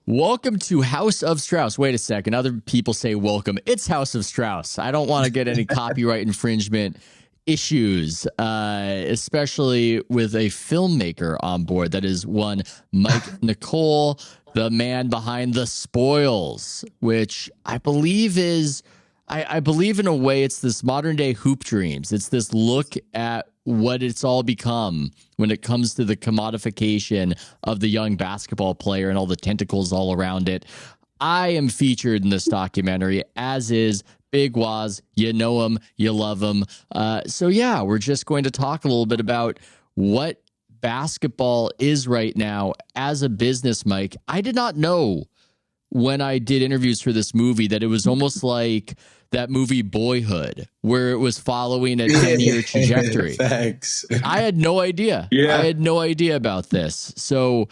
Welcome to House of Strauss. Wait a second. Other people say welcome. It's House of Strauss. I don't want to get any copyright infringement issues, especially with a filmmaker on board. That is one Mike Nicoll, the man behind The Spoils, which I believe is, I believe in a way it's this modern day Hoop Dreams. It's this look at what it's all become when it comes to the commodification of the young basketball player and all the tentacles all around it. I am featured in this documentary, as is Big Waz. You know him, you love him. So yeah, we're just going to talk a little bit about what basketball is right now as a business, Mike. I did not know when I did interviews for this movie that it was almost like that movie Boyhood, where it was following a 10-year trajectory. Thanks. I had no idea. Yeah. I had no idea about this. So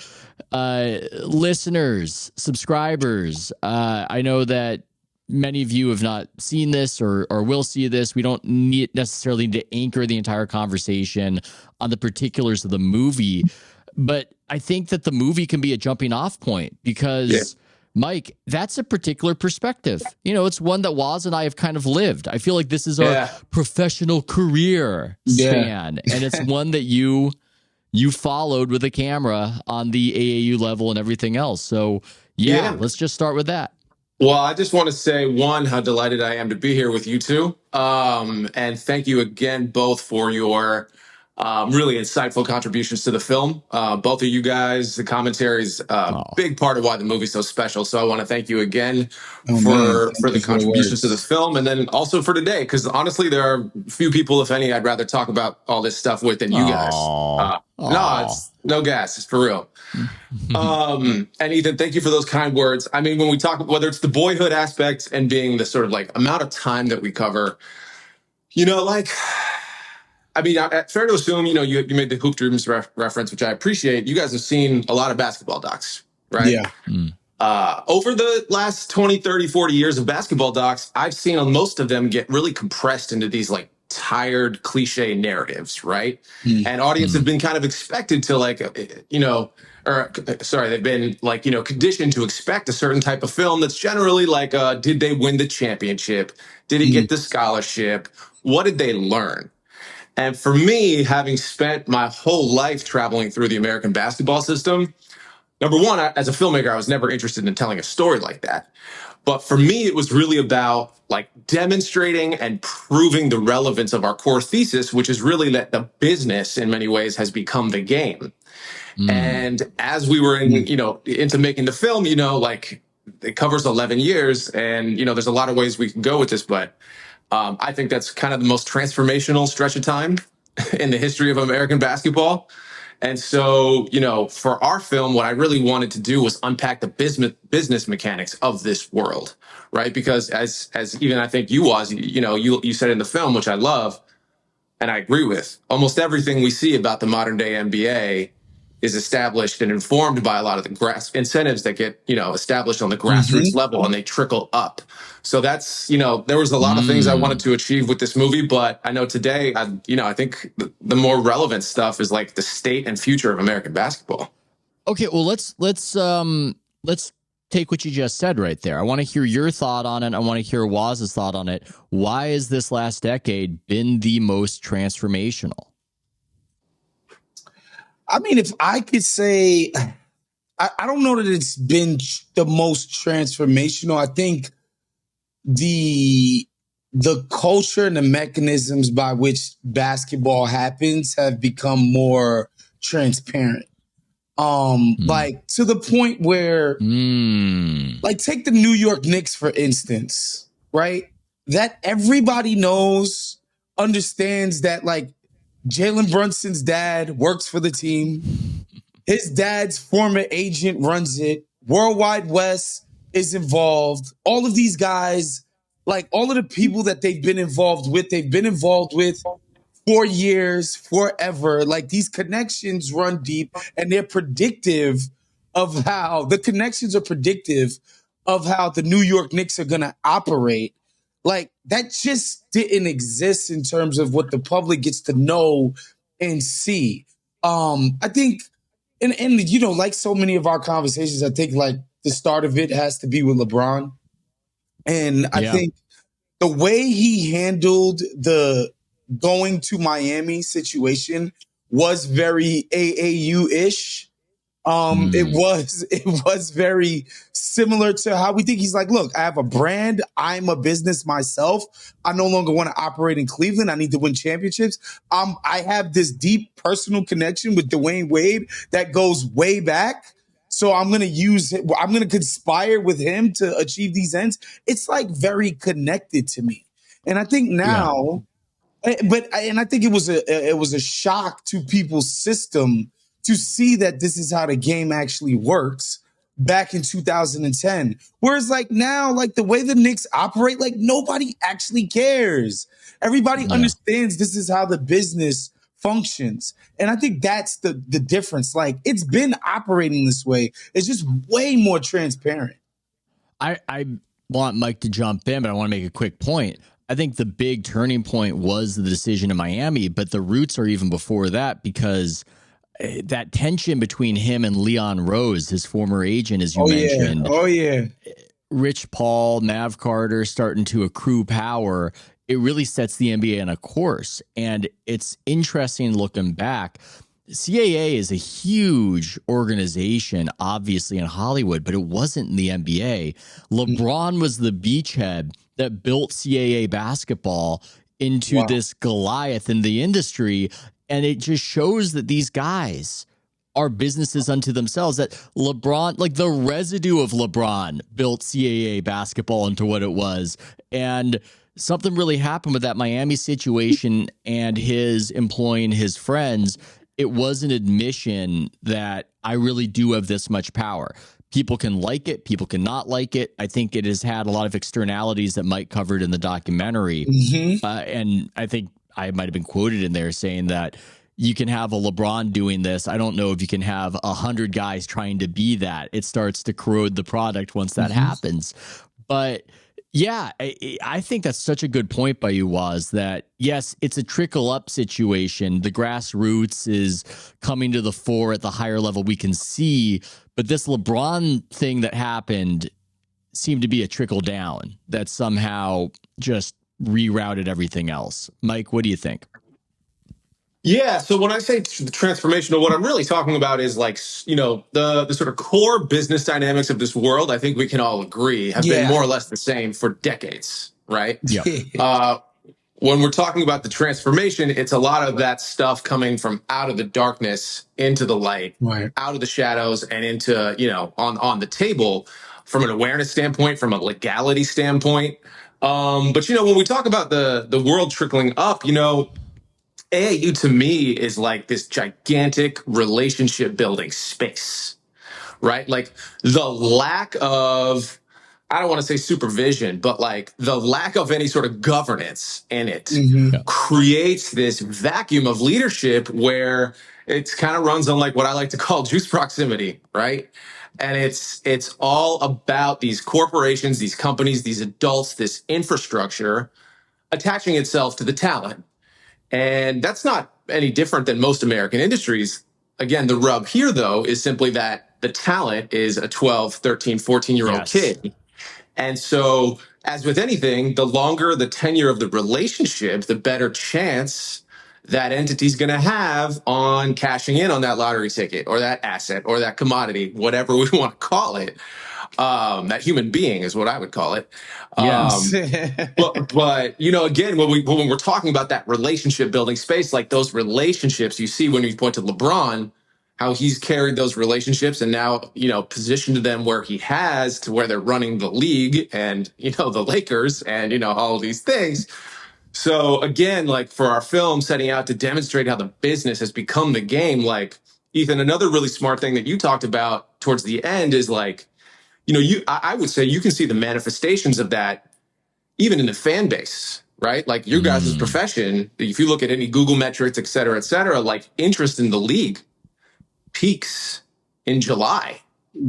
listeners, subscribers, I know that many of you have not seen this or will see this. We don't necessarily need to anchor the entire conversation on the particulars of the movie, but I think that the movie can be a jumping off point because Mike, that's a particular perspective. You know, it's one that Waz and I have kind of lived. I feel like this is our professional career span, and it's one that you followed with a camera on the AAU level and everything else. So, let's just start with that. Well, I just want to say, one, how delighted I am to be here with you two. And thank you again both for your really insightful contributions to the film. Both of you guys, the commentary is a big part of why the movie's so special. So I want to thank you again for the contributions to the film, and then also for today, because honestly, there are few people, if any, I'd rather talk about all this stuff with than you guys. No, it's no gas. It's for real. And Ethan, thank you for those kind words. I mean, when we talk, whether it's the boyhood aspect and being the sort of like amount of time that we cover, you know, like, I mean, fair to assume, you know, you made the Hoop Dreams reference, which I appreciate. You guys have seen a lot of basketball docs, right? Yeah. Over the last 20, 30, 40 years of basketball docs, I've seen most of them get really compressed into these like tired cliche narratives, right? And audience have been kind of expected to like, you know, they've been like, you know, conditioned to expect a certain type of film that's generally like, did they win the championship? Did he get the scholarship? What did they learn? And for me, having spent my whole life traveling through the American basketball system, number one, as a filmmaker, I was never interested in telling a story like that. But for me, it was really about like demonstrating and proving the relevance of our core thesis, which is really that the business in many ways has become the game. And as we were into making the film, you know, like it covers 11 years and, you know, there's a lot of ways we can go with this, but I think that's kind of the most transformational stretch of time in the history of American basketball. And so, you know, for our film, what I really wanted to do was unpack the business mechanics of this world, right? Because as even I think you said in the film, which I love and I agree with, almost everything we see about the modern day NBA is established and informed by a lot of the incentives that get, you know, established on the grassroots level and they trickle up. So that's, you know, there was a lot of things I wanted to achieve with this movie, but I know today, I think the more relevant stuff is like the state and future of American basketball. Okay, well, let's take what you just said right there. I want to hear your thought on it. I want to hear Waz's thought on it. Why has this last decade been the most transformational? I mean, if I could say, I don't know that it's been the most transformational. I think the culture and the mechanisms by which basketball happens have become more transparent. Like to the point where, like take the New York Knicks, for instance, right? That everybody understands that like Jalen Brunson's dad works for the team. His dad's former agent runs it. Worldwide West is involved. All of these guys, like all of the people that they've been involved with for years, forever. Like these connections run deep and they're predictive of how the New York Knicks are going to operate. Like that just didn't exist in terms of what the public gets to know and see. I think, and you know, like so many of our conversations, I think like the start of it has to be with LeBron. And I Yeah. think the way he handled the going to Miami situation was very AAU-ish. It was very similar to how we think. He's like, look, I have a brand. I'm a business myself. I no longer want to operate in Cleveland. I need to win championships. I have this deep personal connection with Dwayne Wade that goes way back. So I'm going to conspire with him to achieve these ends. It's like very connected to me. And I think now, and I think it was a shock to people's system to see that this is how the game actually works back in 2010. Whereas like now, like the way the Knicks operate, like nobody actually cares. Everybody understands this is how the business functions. And I think that's the difference. Like it's been operating this way. It's just way more transparent. I want Mike to jump in, but I want to make a quick point. I think the big turning point was the decision in Miami, but the roots are even before that, because that tension between him and Leon Rose, his former agent, as you mentioned. Oh, yeah. Rich Paul, Nav Carter starting to accrue power. It really sets the NBA on a course. And it's interesting looking back. CAA is a huge organization, obviously, in Hollywood, but it wasn't in the NBA. LeBron was the beachhead that built CAA basketball into this Goliath in the industry. And it just shows that these guys are businesses unto themselves, that LeBron, like the residue of LeBron, built CAA basketball into what it was. And something really happened with that Miami situation and his employing his friends. It was an admission that I really do have this much power. People can like it. People can not like it. I think it has had a lot of externalities that Mike covered in the documentary. And I think I might have been quoted in there saying that you can have a LeBron doing this. I don't know if you can have 100 guys trying to be that. It starts to corrode the product once that happens. But yeah, I think that's such a good point by you, Waz, that yes, it's a trickle up situation. The grassroots is coming to the fore at the higher level we can see. But this LeBron thing that happened seemed to be a trickle down that somehow just rerouted everything else. Mike, what do you think? Yeah, so when I say transformational, what I'm really talking about is like, you know, the sort of core business dynamics of this world, I think we can all agree, have been more or less the same for decades, right? Yeah. When we're talking about the transformation, it's a lot of that stuff coming from out of the darkness into the light, out of the shadows and into, you know, on the table from an awareness standpoint, from a legality standpoint. But, you know, when we talk about the world trickling up, you know, AAU to me is like this gigantic relationship building space, right? Like the lack of, I don't want to say supervision, but like the lack of any sort of governance in it creates this vacuum of leadership where it kind of runs on like what I like to call juice proximity, right? And it's all about these corporations, these companies, these adults, this infrastructure attaching itself to the talent. And that's not any different than most American industries. Again, the rub here, though, is simply that the talent is a 12, 13, 14-year-old kid. And so, as with anything, the longer the tenure of the relationship, the better chance that entity's going to have on cashing in on that lottery ticket or that asset or that commodity, whatever we want to call it. That human being is what I would call it. But you know, again, when we're talking about that relationship building space, like those relationships you see when you point to LeBron, how he's carried those relationships and now, you know, positioned them where he has to where they're running the league and, you know, the Lakers and, you know, all of these things. So again, like for our film setting out to demonstrate how the business has become the game, like Ethan, another really smart thing that you talked about towards the end is like, you know, I would say you can see the manifestations of that even in the fan base, right? Like your guys' profession, if you look at any Google metrics, et cetera, like interest in the league peaks in July,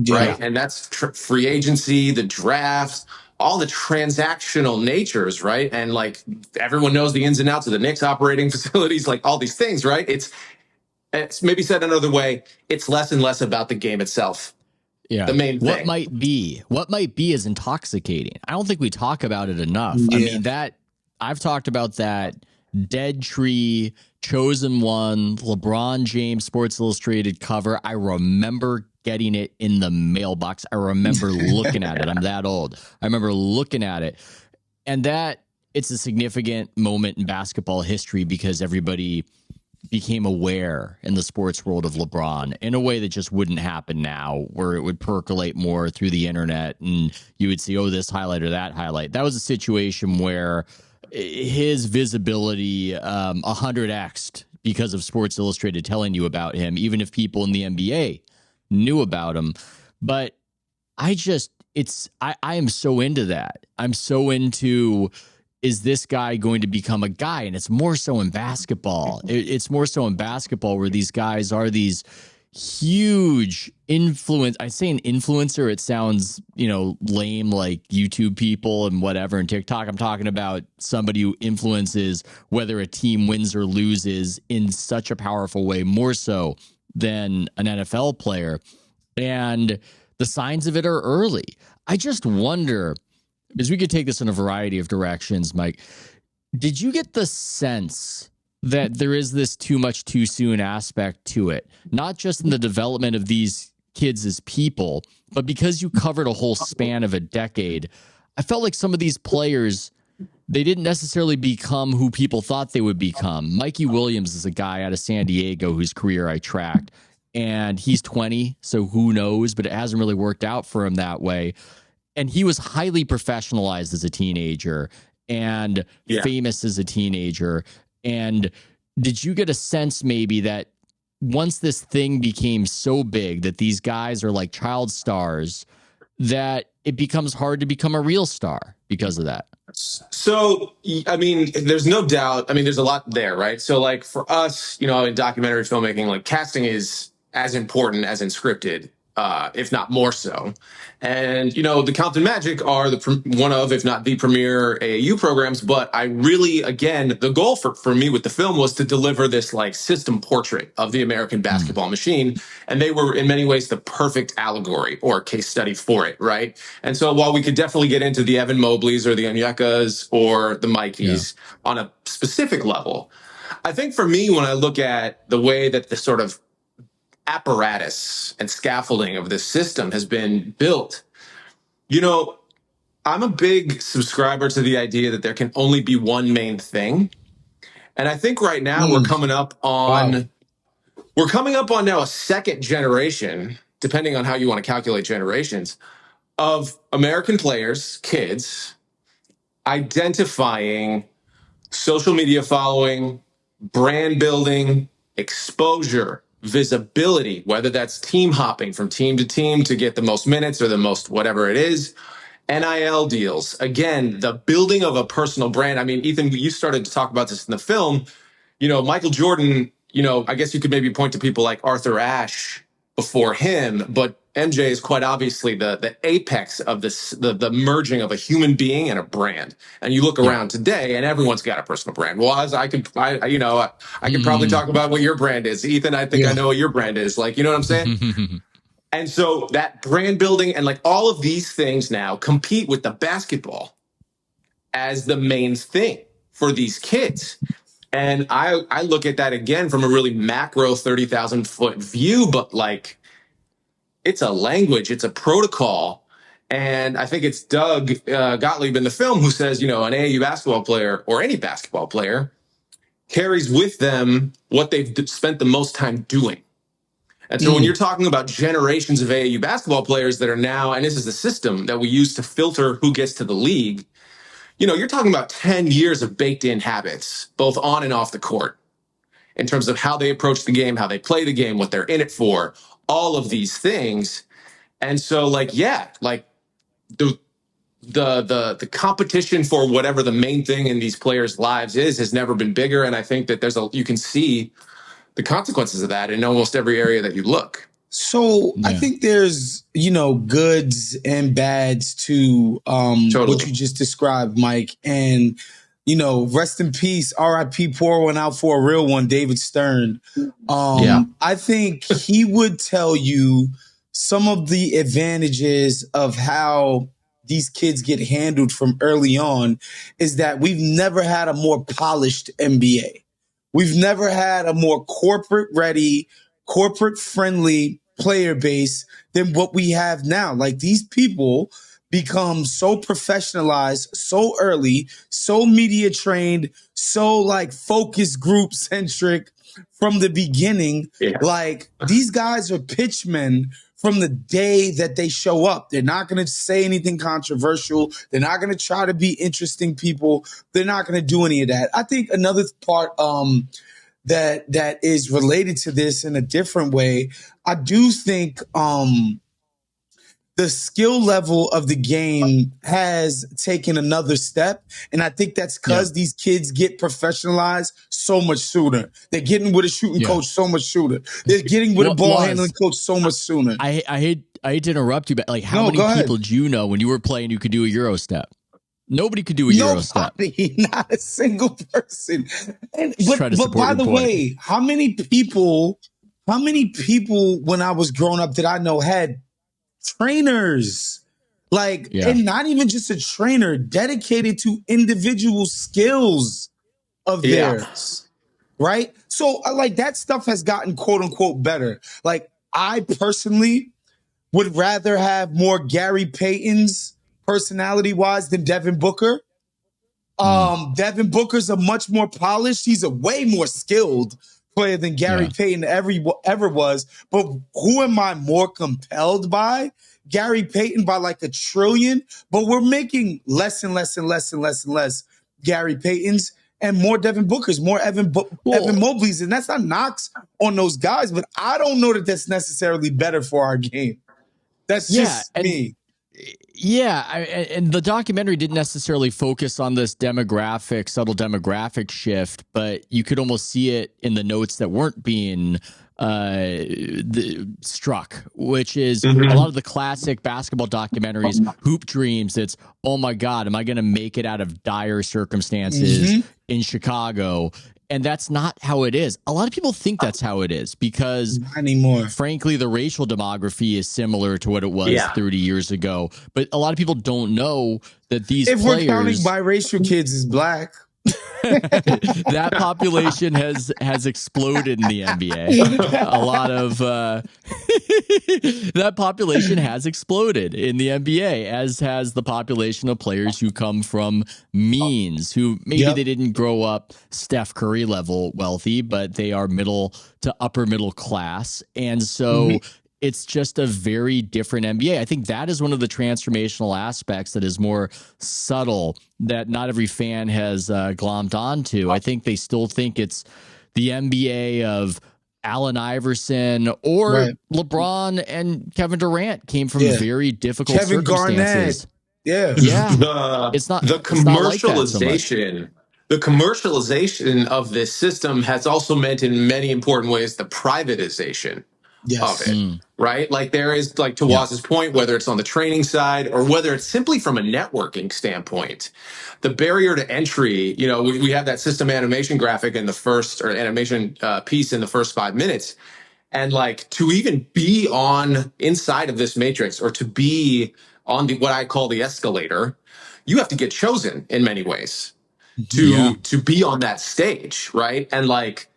right? And that's free agency, the drafts, all the transactional natures, right? And like everyone knows the ins and outs of the Knicks operating facilities, like all these things, right? It's maybe said another way, it's less and less about the game itself. Yeah. the main What thing. What might be is intoxicating. I don't think we talk about it enough. Yeah. I mean, that I've talked about that Dead Tree, Chosen One, LeBron James Sports Illustrated cover. I remember getting it in the mailbox. I remember looking at it. I'm that old. I remember looking at it. And that it's a significant moment in basketball history because everybody became aware in the sports world of LeBron in a way that just wouldn't happen now, where it would percolate more through the internet and you would see, oh, this highlight or that highlight. That was a situation where his visibility 100x'd because of Sports Illustrated telling you about him, even if people in the NBA knew about him. But I am so into that. I'm so into, is this guy going to become a guy? And it's more so in basketball. It's more so in basketball where these guys are these huge influence. I say an influencer, it sounds, lame, like YouTube people and whatever and TikTok. I'm talking about somebody who influences whether a team wins or loses in such a powerful way, more so than an NFL player. And the signs of it are early. I just wonder, because we could take this in a variety of directions, Mike, did you get the sense that there is this too much too soon aspect to it? Not just in the development of these kids as people, but because you covered a whole span of a decade, I felt like some of these players, they didn't necessarily become who people thought they would become. Mikey Williams is a guy out of San Diego whose career I tracked, and he's 20, so who knows, but it hasn't really worked out for him that way. And he was highly professionalized as a teenager and famous as a teenager. And did you get a sense maybe that once this thing became so big that these guys are like child stars, that it becomes hard to become a real star because of that? So, I mean, there's no doubt. I mean, there's a lot there, right? So, like for us, in documentary filmmaking, like casting is as important as in scripted, if not more so. And, the Compton Magic are one of, if not the premier AAU programs. But I really, again, the goal for me with the film was to deliver this like system portrait of the American basketball machine. And they were in many ways the perfect allegory or case study for it, right? And so while we could definitely get into the Evan Mobleys or the Onyekas or the Mikeys on a specific level, I think for me, when I look at the way that the sort of apparatus and scaffolding of this system has been built, I'm a big subscriber to the idea that there can only be one main thing. And I think right now we're coming up on now a second generation, depending on how you want to calculate generations, of American players, kids, identifying social media following, brand building, exposure, visibility, whether that's team hopping from team to team to get the most minutes or the most whatever it is, NIL deals. Again, the building of a personal brand. I mean, Ethan, you started to talk about this in the film. Michael Jordan, I guess you could maybe point to people like Arthur Ashe before him, but MJ is quite obviously the apex of this, the merging of a human being and a brand. And you look around today, and everyone's got a personal brand. Well, I could probably talk about what your brand is, Ethan. I think I know what your brand is. Like, you know what I'm saying? And so that brand building and like all of these things now compete with the basketball as the main thing for these kids. And I look at that again from a really macro 30,000 foot view, but like, it's a language, it's a protocol. And I think it's Doug Gottlieb in the film who says, an AAU basketball player or any basketball player carries with them what they've spent the most time doing. And so when you're talking about generations of AAU basketball players that are now, and this is the system that we use to filter who gets to the league, you're talking about 10 years of baked in habits, both on and off the court, in terms of how they approach the game, how they play the game, what they're in it for, all of these things. And so the competition for whatever the main thing in these players' lives has never been bigger. And I think that you can see the consequences of that in almost every area that you look. So I think there's, goods and bads to what you just described, Mike. And, rest in peace, R.I.P. pour one out for a real one, David Stern. I think he would tell you some of the advantages of how these kids get handled from early on is that we've never had a more polished NBA. We've never had a more corporate ready, corporate friendly player base than what we have now. Like, these people become so professionalized so early, so media trained, so like focus group centric from the beginning. Yeah. Like, these guys are pitchmen from the day that they show up. They're not going to say anything controversial. They're not going to try to be interesting people. They're not going to do any of that. I think another part that is related to this in a different way, I do think the skill level of the game has taken another step. And I think that's because these kids get professionalized so much sooner. They're getting with a shooting coach so much sooner. They're getting with a ball handling coach so much sooner. I hate to interrupt you, but like, how many people do you know when you were playing you could do a Euro step? Nobody could do a Euro step. Not a single person. But by the way, how many people when I was growing up that I know had trainers, and not even just a trainer, dedicated to individual skills of theirs, right? So like, that stuff has gotten quote unquote better. Like, I personally would rather have more Gary Paytons personality wise than Devin Booker. Devin Booker's a much more polished. He's a way more skilled player than Gary Payton ever was. But who am I more compelled by? Gary Payton by like 1 trillion. But we're making less and less and less and less and less Gary Paytons and more Devin Bookers, more Evan Mobleys. And that's not knocks on those guys, but I don't know that that's necessarily better for our game. That's just me. Yeah, and the documentary didn't necessarily focus on this subtle demographic shift, but you could almost see it in the notes that weren't being struck, which is a lot of the classic basketball documentaries, Hoop Dreams. It's, oh my God, am I going to make it out of dire circumstances in Chicago? And that's not how it is. A lot of people think that's how it is because, not anymore, frankly, the racial demography is similar to what it was 30 years ago. But a lot of people don't know that these players... we're counting biracial kids as black... that population has exploded in the NBA. A lot of that population has exploded in the NBA, as has the population of players who come from means, who maybe they didn't grow up Steph Curry level wealthy, but they are middle to upper middle class. And so it's just a very different NBA. I think that is one of the transformational aspects that is more subtle that not every fan has glommed onto. I think they still think it's the NBA of Allen Iverson or LeBron and Kevin Durant came from very difficult circumstances. Garnett. It's not the commercialization. Like the commercialization of this system has also meant in many important ways the privatization of it, right? Like, there is, like, to Waz's point, whether it's on the training side or whether it's simply from a networking standpoint, the barrier to entry, we have that system animation graphic in the first, or animation piece in the first 5 minutes. And like, to even be on inside of this matrix, or to be on what I call the escalator, you have to get chosen in many ways to be on that stage, right? And like,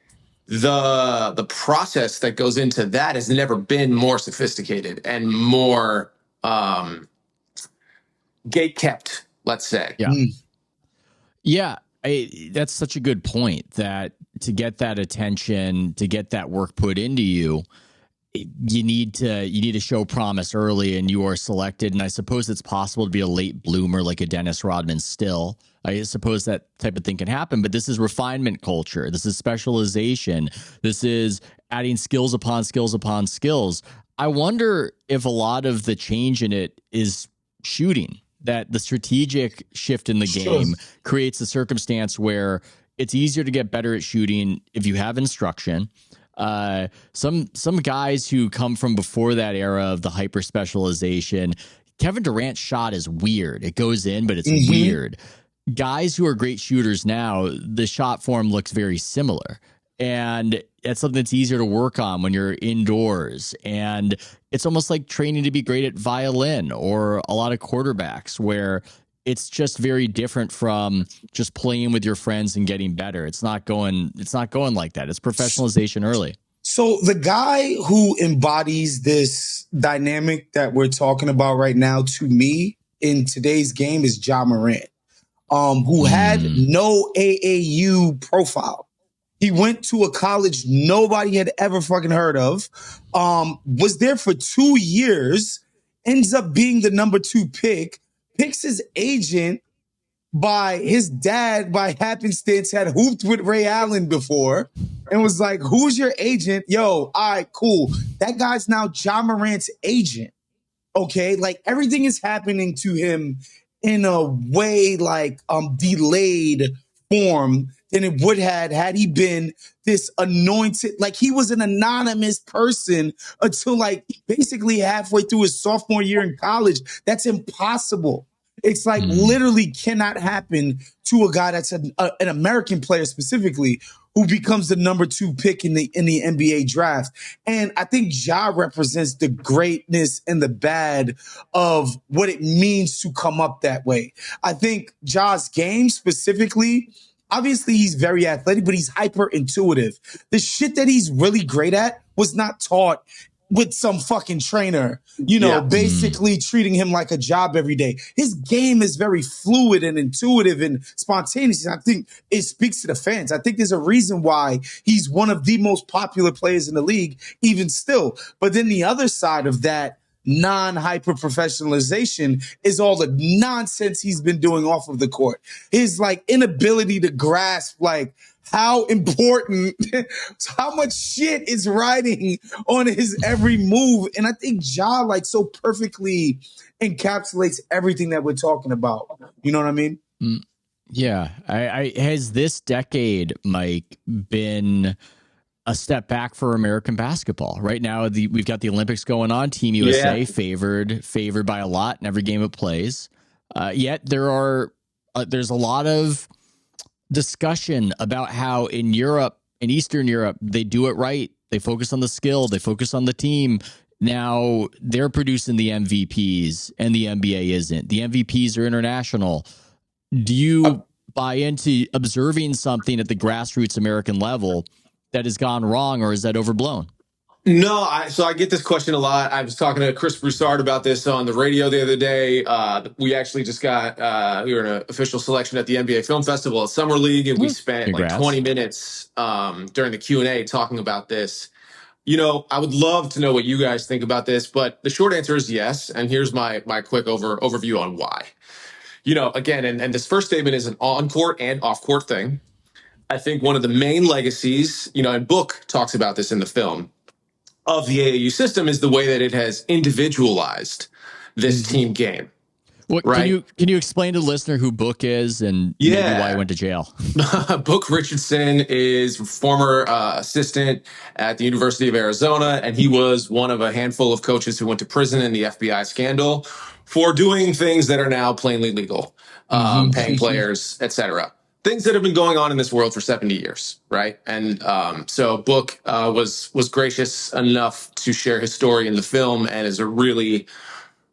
the process that goes into that has never been more sophisticated and more gate-kept, let's say. That's such a good point, that to get that attention, to get that work put into you, you need to show promise early, and you are selected. And I suppose it's possible to be a late bloomer like a Dennis Rodman still. I suppose that type of thing can happen, but this is refinement culture. This is specialization. This is adding skills upon skills upon skills. I wonder if a lot of the change in it is shooting, that the strategic shift in the game creates a circumstance where it's easier to get better at shooting if you have instruction. Some guys who come from before that era of the hyper specialization, Kevin Durant's shot is weird. It goes in, but it's weird. Guys who are great shooters now, the shot form looks very similar. And that's something that's easier to work on when you're indoors. And it's almost like training to be great at violin or a lot of quarterbacks where it's just very different from just playing with your friends and getting better. It's not going like that. It's professionalization early. So the guy who embodies this dynamic that we're talking about right now, to me, in today's game is Ja Morant, who had no AAU profile. He went to a college nobody had ever fucking heard of, was there for 2 years, ends up being the number 2 pick, picks his agent by his dad, by happenstance, had hooped with Ray Allen before and was like, who's your agent? Yo, all right, cool. That guy's now Ja Morant's agent. Okay, like everything is happening to him in a way like delayed form than it would had he been this anointed, like he was an anonymous person until like basically halfway through his sophomore year in college. That's impossible. It's like literally cannot happen to a guy that's an American player specifically who becomes the number 2 pick in the NBA draft. And I think Ja represents the greatness and the bad of what it means to come up that way. I think Ja's game specifically, obviously he's very athletic, but he's hyper intuitive. The shit that he's really great at was not taught with some fucking trainer, basically treating him like a job every day. His game is very fluid and intuitive and spontaneous. And I think it speaks to the fans. I think there's a reason why he's one of the most popular players in the league, even still. But then the other side of that non-hyper professionalization is all the nonsense he's been doing off of the court. His like inability to grasp like how important, how much shit is riding on his every move. And I think Ja like so perfectly encapsulates everything that we're talking about. You know what I mean? Yeah. Has this decade, Mike, been a step back for American basketball? Right now, we've got the Olympics going on. Team USA favored by a lot in every game it plays. Yet there's a lot of discussion about how in Europe, in Eastern Europe, they do it right. They focus on the skill. They focus on the team. Now they're producing the MVPs and the NBA isn't. The MVPs are international. Do you buy into observing something at the grassroots American level that has gone wrong, or is that overblown? No, so I get this question a lot. I was talking to Chris Broussard about this on the radio the other day. We actually just we were in an official selection at the NBA Film Festival at Summer League, and we spent like 20 minutes during the Q&A talking about this. I would love to know what you guys think about this, but the short answer is yes. And here's my quick overview on why. Again, and this first statement is an on-court and off-court thing. I think one of the main legacies, and Book talks about this in the film, of the AAU system is the way that it has individualized this team game. Well, right? Can you explain to the listener who Book is and maybe why he went to jail? Book Richardson is former assistant at the University of Arizona, and he was one of a handful of coaches who went to prison in the FBI scandal for doing things that are now plainly legal, paying players, etc. Things that have been going on in this world for 70 years, right? And so Book was gracious enough to share his story in the film and is a really,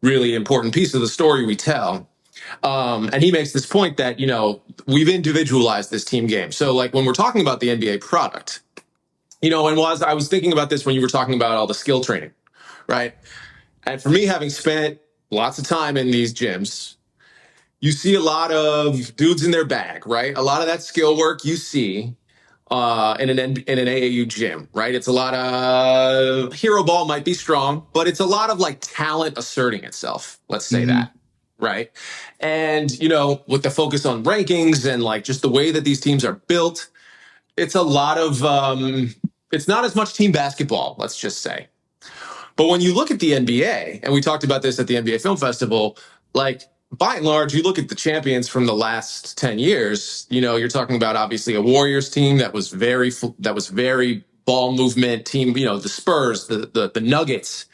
really important piece of the story we tell. And he makes this point that, we've individualized this team game. So like when we're talking about the NBA product, and I was thinking about this when you were talking about all the skill training, right? And for me, having spent lots of time in these gyms, you see a lot of dudes in their bag, right? A lot of that skill work you see in an AAU gym, right? It's a lot of hero ball might be strong, but it's a lot of like talent asserting itself. Let's say that, right? And, with the focus on rankings and like just the way that these teams are built, it's a lot of, it's not as much team basketball, let's just say. But when you look at the NBA, and we talked about this at the NBA Film Festival, like, by and large, you look at the champions from the last 10 years, you're talking about obviously a Warriors team that was very ball movement team, the Spurs, the Nuggets,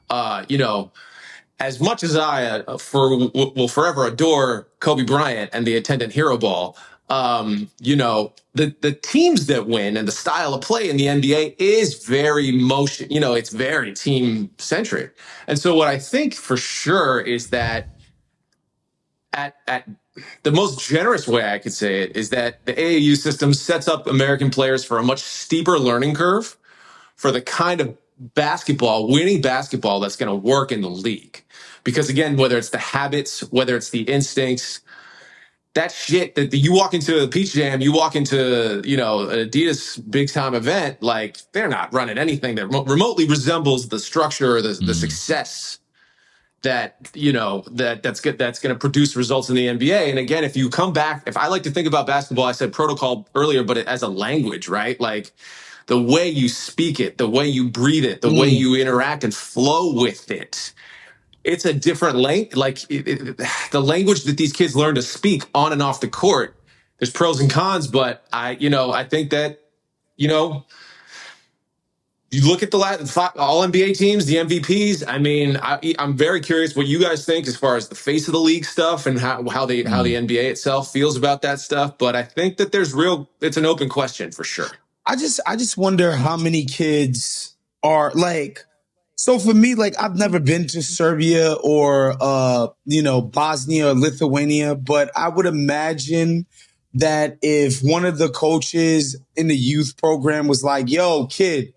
as much as I will forever adore Kobe Bryant and the attendant hero ball, The teams that win and the style of play in the NBA is very motion, it's very team centric. And so what I think for sure is that at the most generous way I could say it is that the AAU system sets up American players for a much steeper learning curve for the kind of winning basketball that's going to work in the league. Because again, whether it's the habits, whether it's the instincts, that shit that you walk into a Peach Jam, you walk into, an Adidas big time event, like they're not running anything that remotely resembles the structure or the success that, that's good, that's going to produce results in the NBA. And again, if you come back, if I like to think about basketball, I said protocol earlier, but as a language, right? Like the way you speak it, the way you breathe it, the way you interact and flow with it. It's a different language, the language that these kids learn to speak on and off the court. There's pros and cons, but I think that, you look at the all NBA teams, the MVPs. I mean, I'm very curious what you guys think as far as the face of the league stuff and how the NBA itself feels about that stuff. But I think that it's an open question for sure. I just wonder how many kids are like. So for me, like I've never been to Serbia or Bosnia or Lithuania, but I would imagine that if one of the coaches in the youth program was like, "Yo, kid,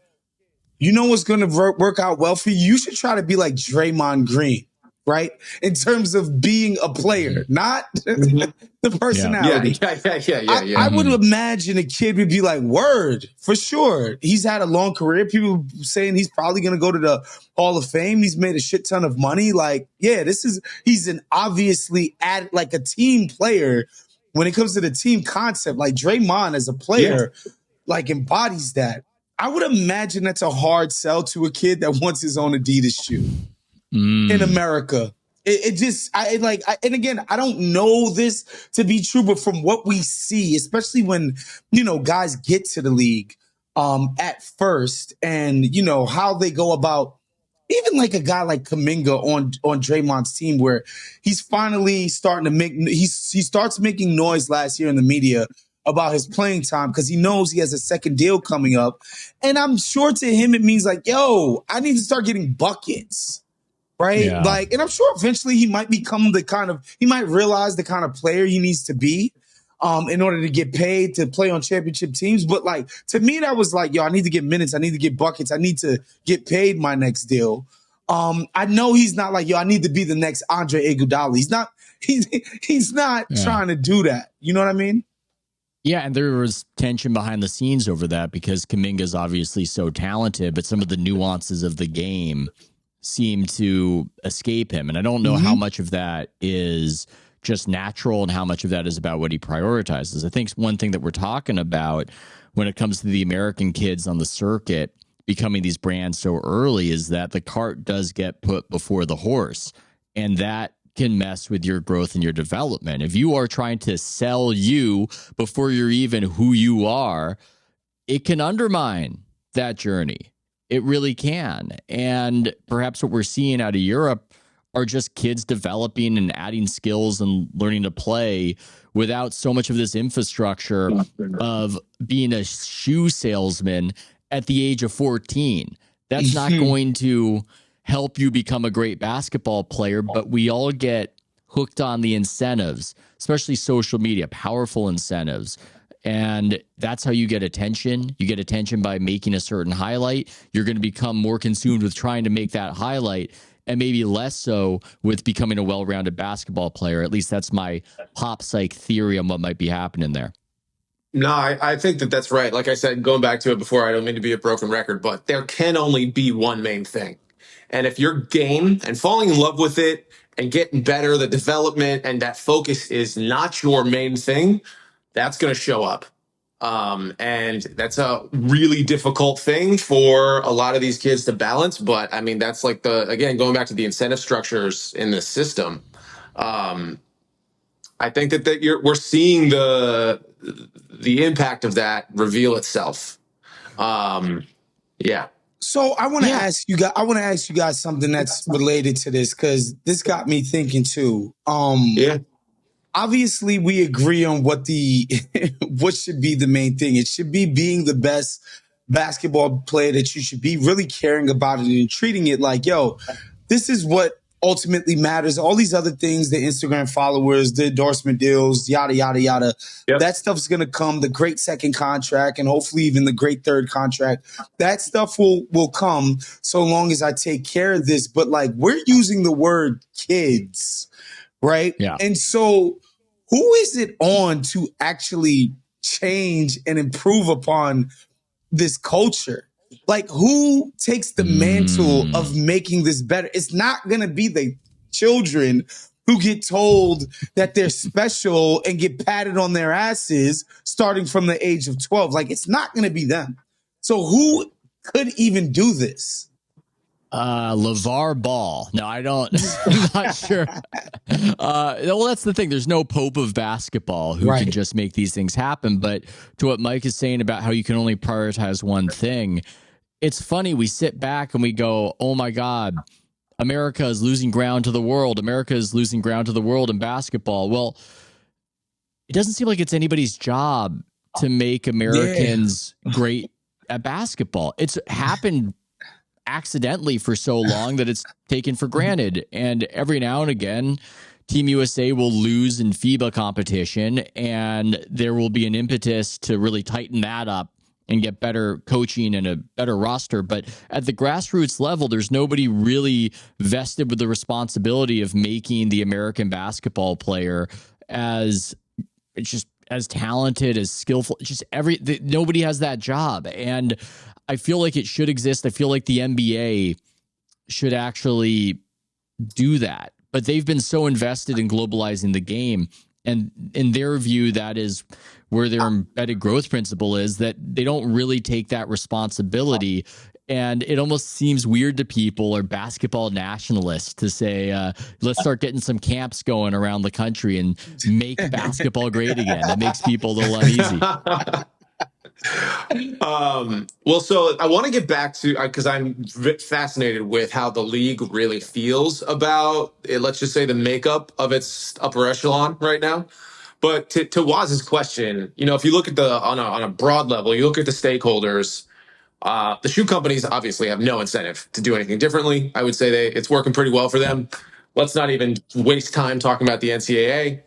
you know what's going to work out well for you? You should try to be like Draymond Green." Right? In terms of being a player, not the personality. Yeah. I would imagine a kid would be like, word, for sure. He's had a long career. People saying he's probably going to go to the Hall of Fame. He's made a shit ton of money. Like, yeah, he's an obviously like a team player when it comes to the team concept. Like Draymond as a player, like embodies that. I would imagine that's a hard sell to a kid that wants his own Adidas shoe. In America. And again, I don't know this to be true, but from what we see, especially when, guys get to the league at first and, how they go about, even like a guy like Kuminga on Draymond's team, where he's finally starting to he starts making noise last year in the media about his playing time because he knows he has a second deal coming up. And I'm sure to him, it means like, yo, I need to start getting buckets. Right. Yeah. Like, and I'm sure eventually he might become he might realize the kind of player he needs to be in order to get paid to play on championship teams. But like, to me, that was like, yo, I need to get minutes. I need to get buckets. I need to get paid my next deal. I know he's not like, yo, I need to be the next Andre Iguodala. He's not trying to do that. You know what I mean? Yeah, and there was tension behind the scenes over that because Kuminga's obviously so talented, but some of the nuances of the game seem to escape him. And I don't know how much of that is just natural and how much of that is about what he prioritizes. I think one thing that we're talking about when it comes to the American kids on the circuit becoming these brands so early is that the cart does get put before the horse. And that can mess with your growth and your development. If you are trying to sell you before you're even who you are, it can undermine that journey. It really can. And perhaps what we're seeing out of Europe are just kids developing and adding skills and learning to play without so much of this infrastructure of being a shoe salesman at the age of 14. That's not going to help you become a great basketball player, but we all get hooked on the incentives, especially social media, powerful incentives. And that's how you get attention. You get attention by making a certain highlight. You're going to become more consumed with trying to make that highlight and maybe less so with becoming a well-rounded basketball player. At least that's my pop psych theory on what might be happening there. No, I think that that's right. Like I said, going back to it before, I don't mean to be a broken record, but there can only be one main thing. And if you're game and falling in love with it and getting better, the development and that focus is not your main thing, that's going to show up. And that's a really difficult thing for a lot of these kids to balance. But I mean, that's like again, going back to the incentive structures in the system. I think that we're seeing the impact of that reveal itself. Yeah. So I want to ask you guys. I want to ask you guys something that's related to this because this got me thinking too. obviously we agree on what what should be the main thing. It should be being the best basketball player that you should be, really caring about it and treating it like, yo, this is what ultimately matters. All these other things, the Instagram followers, the endorsement deals, yada, yada, yada. Yep. That stuff is going to come, the great second contract and hopefully even the great third contract. That stuff will come so long as I take care of this. But like, we're using the word kids, right? Yeah. And so who is it on to actually change and improve upon this culture? Like, who takes the mantle of making this better? It's not going to be the children who get told that they're special and get patted on their asses starting from the age of 12. Like, it's not going to be them. So who could even do this? LeVar Ball. No, I don't. I'm not sure. Well, that's the thing. There's no Pope of basketball who can just make these things happen. But to what Mike is saying about how you can only prioritize one thing, it's funny. We sit back and we go, oh my God, America is losing ground to the world. America is losing ground to the world in basketball. Well, it doesn't seem like it's anybody's job to make Americans great at basketball. It's happened accidentally for so long that it's taken for granted. And every now and again, Team USA will lose in FIBA competition, and there will be an impetus to really tighten that up and get better coaching and a better roster. But at the grassroots level, there's nobody really vested with the responsibility of making the American basketball player as talented, as skillful, nobody has that job. And I feel like it should exist. I feel like the NBA should actually do that, but they've been so invested in globalizing the game. And in their view, that is where their embedded growth principle is, that they don't really take that responsibility. And it almost seems weird to people or basketball nationalists to say, let's start getting some camps going around the country and make basketball great again. That makes people a little uneasy. Well, so I want to get back to, because I'm fascinated with how the league really feels about it, let's just say the makeup of its upper echelon right now. But to Waz's question, if you look at on a broad level, you look at the stakeholders, the shoe companies obviously have no incentive to do anything differently. I would say it's working pretty well for them. Let's not even waste time talking about the NCAA.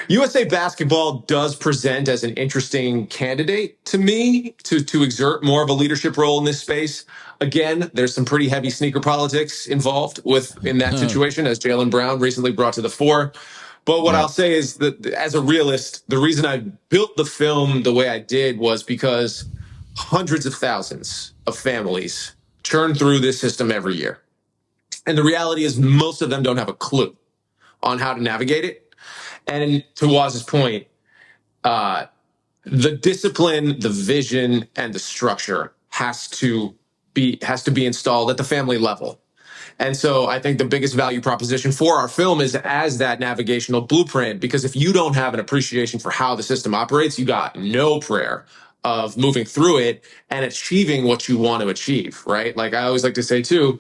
USA basketball does present as an interesting candidate to me to exert more of a leadership role in this space. Again, there's some pretty heavy sneaker politics involved in that situation, as Jaylen Brown recently brought to the fore. But what I'll say is that as a realist, the reason I built the film the way I did was because hundreds of thousands of families churn through this system every year. And the reality is most of them don't have a clue on how to navigate it. And to Waz's point, the discipline, the vision, and the structure has to be installed at the family level. And so I think the biggest value proposition for our film is as that navigational blueprint, because if you don't have an appreciation for how the system operates, you got no prayer of moving through it and achieving what you want to achieve, right? Like I always like to say too,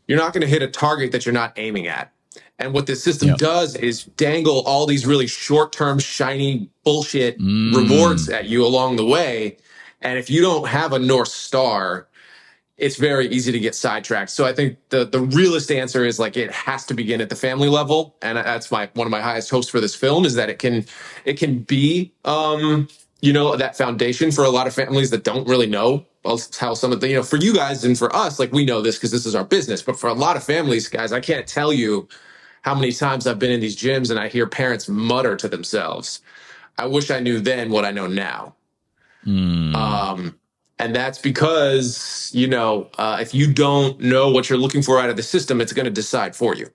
you're not going to hit a target that you're not aiming at. And what this system does is dangle all these really short-term, shiny bullshit rewards at you along the way. And if you don't have a North Star, it's very easy to get sidetracked. So I think the realist answer is like it has to begin at the family level. And that's one of my highest hopes for this film is that it can be that foundation for a lot of families that don't really know how some of the, for you guys and for us, like we know this because this is our business. But for a lot of families, guys, I can't tell you how many times I've been in these gyms and I hear parents mutter to themselves, I wish I knew then what I know now. And that's because, if you don't know what you're looking for out of the system, it's going to decide for you.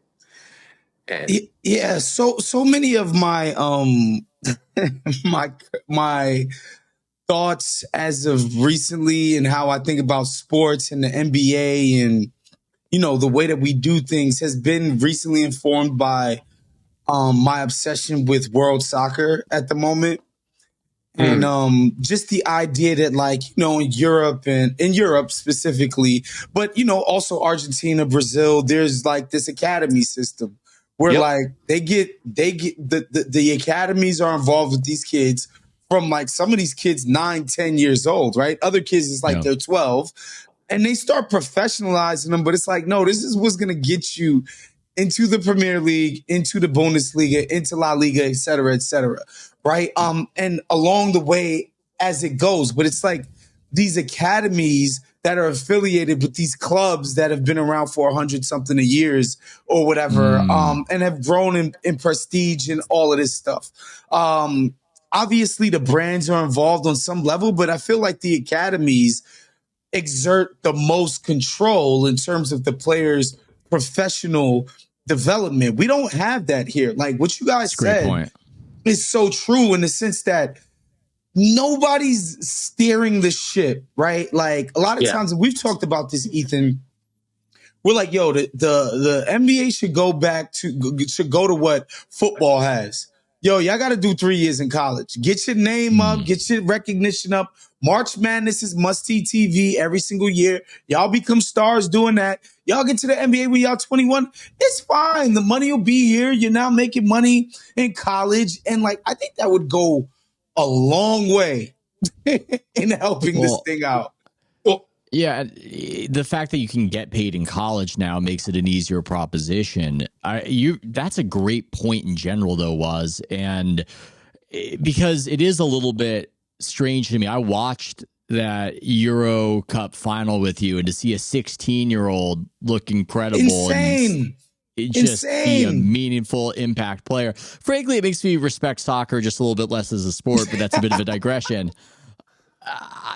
And so many of my my thoughts as of recently and how I think about sports and the NBA and the way that we do things has been recently informed by my obsession with world soccer at the moment. And just the idea that in Europe specifically, but also Argentina, Brazil, there's like this academy system where like they get the academies are involved with these kids from like some of these kids 9-10 years old, right? Other kids is like they're 12, and they start professionalizing them. But it's like, no, this is what's gonna get you into the Premier League, into the Bundesliga, into La Liga, et cetera, right? And along the way as it goes, but it's like these academies that are affiliated with these clubs that have been around for 100-something years or whatever, and have grown in prestige and all of this stuff. Obviously, the brands are involved on some level, but I feel like the academies exert the most control in terms of the players' professional development. We don't have that here. Like what you guys said is so true in the sense that nobody's steering the ship, right? Like a lot of times, and we've talked about this, Ethan, we're like, yo, the NBA should go to what football has. Yo, y'all got to do 3 years in college. Get your name up, get your recognition up. March Madness is must-see TV every single year. Y'all become stars doing that. Y'all get to the NBA when y'all 21. It's fine. The money will be here. You're now making money in college. And like, I think that would go a long way in helping this thing out. Yeah, the fact that you can get paid in college now makes it an easier proposition. That's a great point in general, though, and because it is a little bit strange to me. I watched that Euro Cup final with you, and to see a 16-year-old look incredible, insane. And just be a meaningful impact player. Frankly, it makes me respect soccer just a little bit less as a sport, but that's a bit of a digression.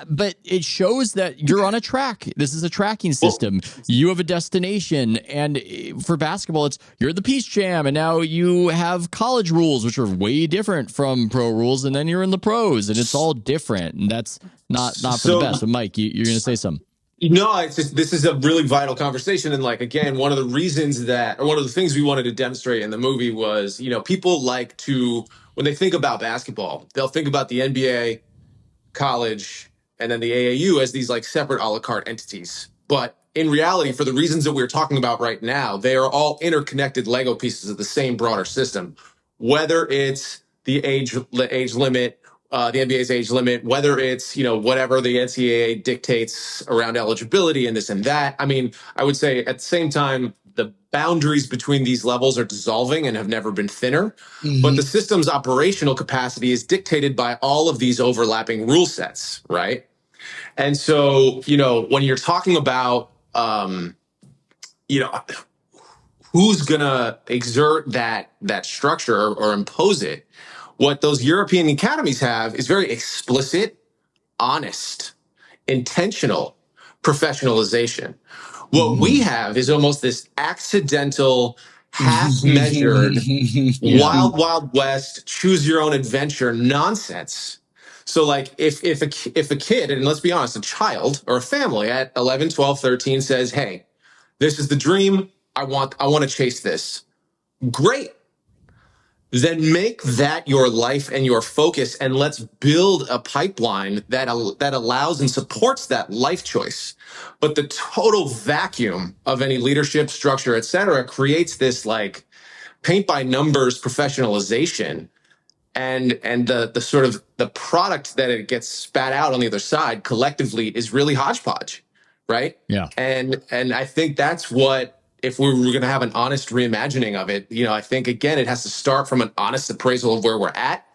But it shows that you're on a track. This is a tracking system. You have a destination. And for basketball, you're the Peace Jam. And now you have college rules, which are way different from pro rules. And then you're in the pros, and it's all different. And that's not for the best. But Mike, you're going to say something. No, it's just, this is a really vital conversation. And like, again, one of the things we wanted to demonstrate in the movie was, people like to, when they think about basketball, they'll think about the NBA, college, and then the AAU as these like separate a la carte entities. But in reality, for the reasons that we're talking about right now, they are all interconnected Lego pieces of the same broader system. Whether it's the age limit, the NBA's age limit, whether it's, whatever the NCAA dictates around eligibility and this and that. I mean, I would say at the same time, the boundaries between these levels are dissolving and have never been thinner. But the system's operational capacity is dictated by all of these overlapping rule sets, right? And so, when you're talking about, who's going to exert that structure or impose it, what those European academies have is very explicit, honest, intentional professionalization. What we have is almost this accidental, half-measured, wild west, choose your own adventure nonsense. So like if a kid, and let's be honest, a child or a family at 11, 12, 13 says, hey, this is the dream. I want to chase this. Great. Then make that your life and your focus, and let's build a pipeline that allows and supports that life choice. But the total vacuum of any leadership structure, et cetera, creates this like paint by numbers professionalization, and the sort of the product that it gets spat out on the other side collectively is really hodgepodge, right? Yeah. And I think that's what, if we were going to have an honest reimagining of it, I think, again, it has to start from an honest appraisal of where we're at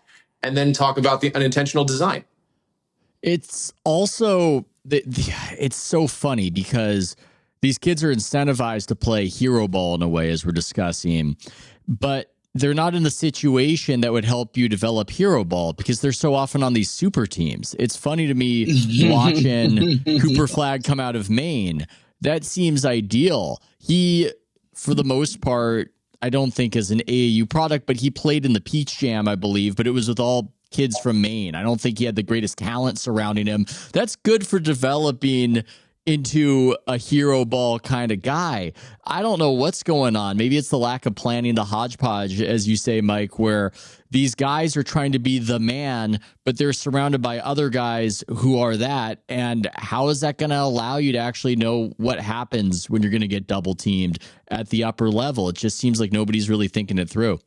and then talk about the unintentional design. It's also, it's so funny because these kids are incentivized to play hero ball in a way, as we're discussing, but they're not in the situation that would help you develop hero ball because they're so often on these super teams. It's funny to me watching Cooper Flagg come out of Maine. That seems ideal. He, for the most part, I don't think is an AAU product, but he played in the Peach Jam, I believe, but it was with all kids from Maine. I don't think he had the greatest talent surrounding him. That's good for developing into a hero ball kind of guy. I don't know what's going on. Maybe it's the lack of planning, the hodgepodge, as you say, Mike, where these guys are trying to be the man, but they're surrounded by other guys who are that. And how is that going to allow you to actually know what happens when you're going to get double teamed at the upper level? It just seems like nobody's really thinking it through.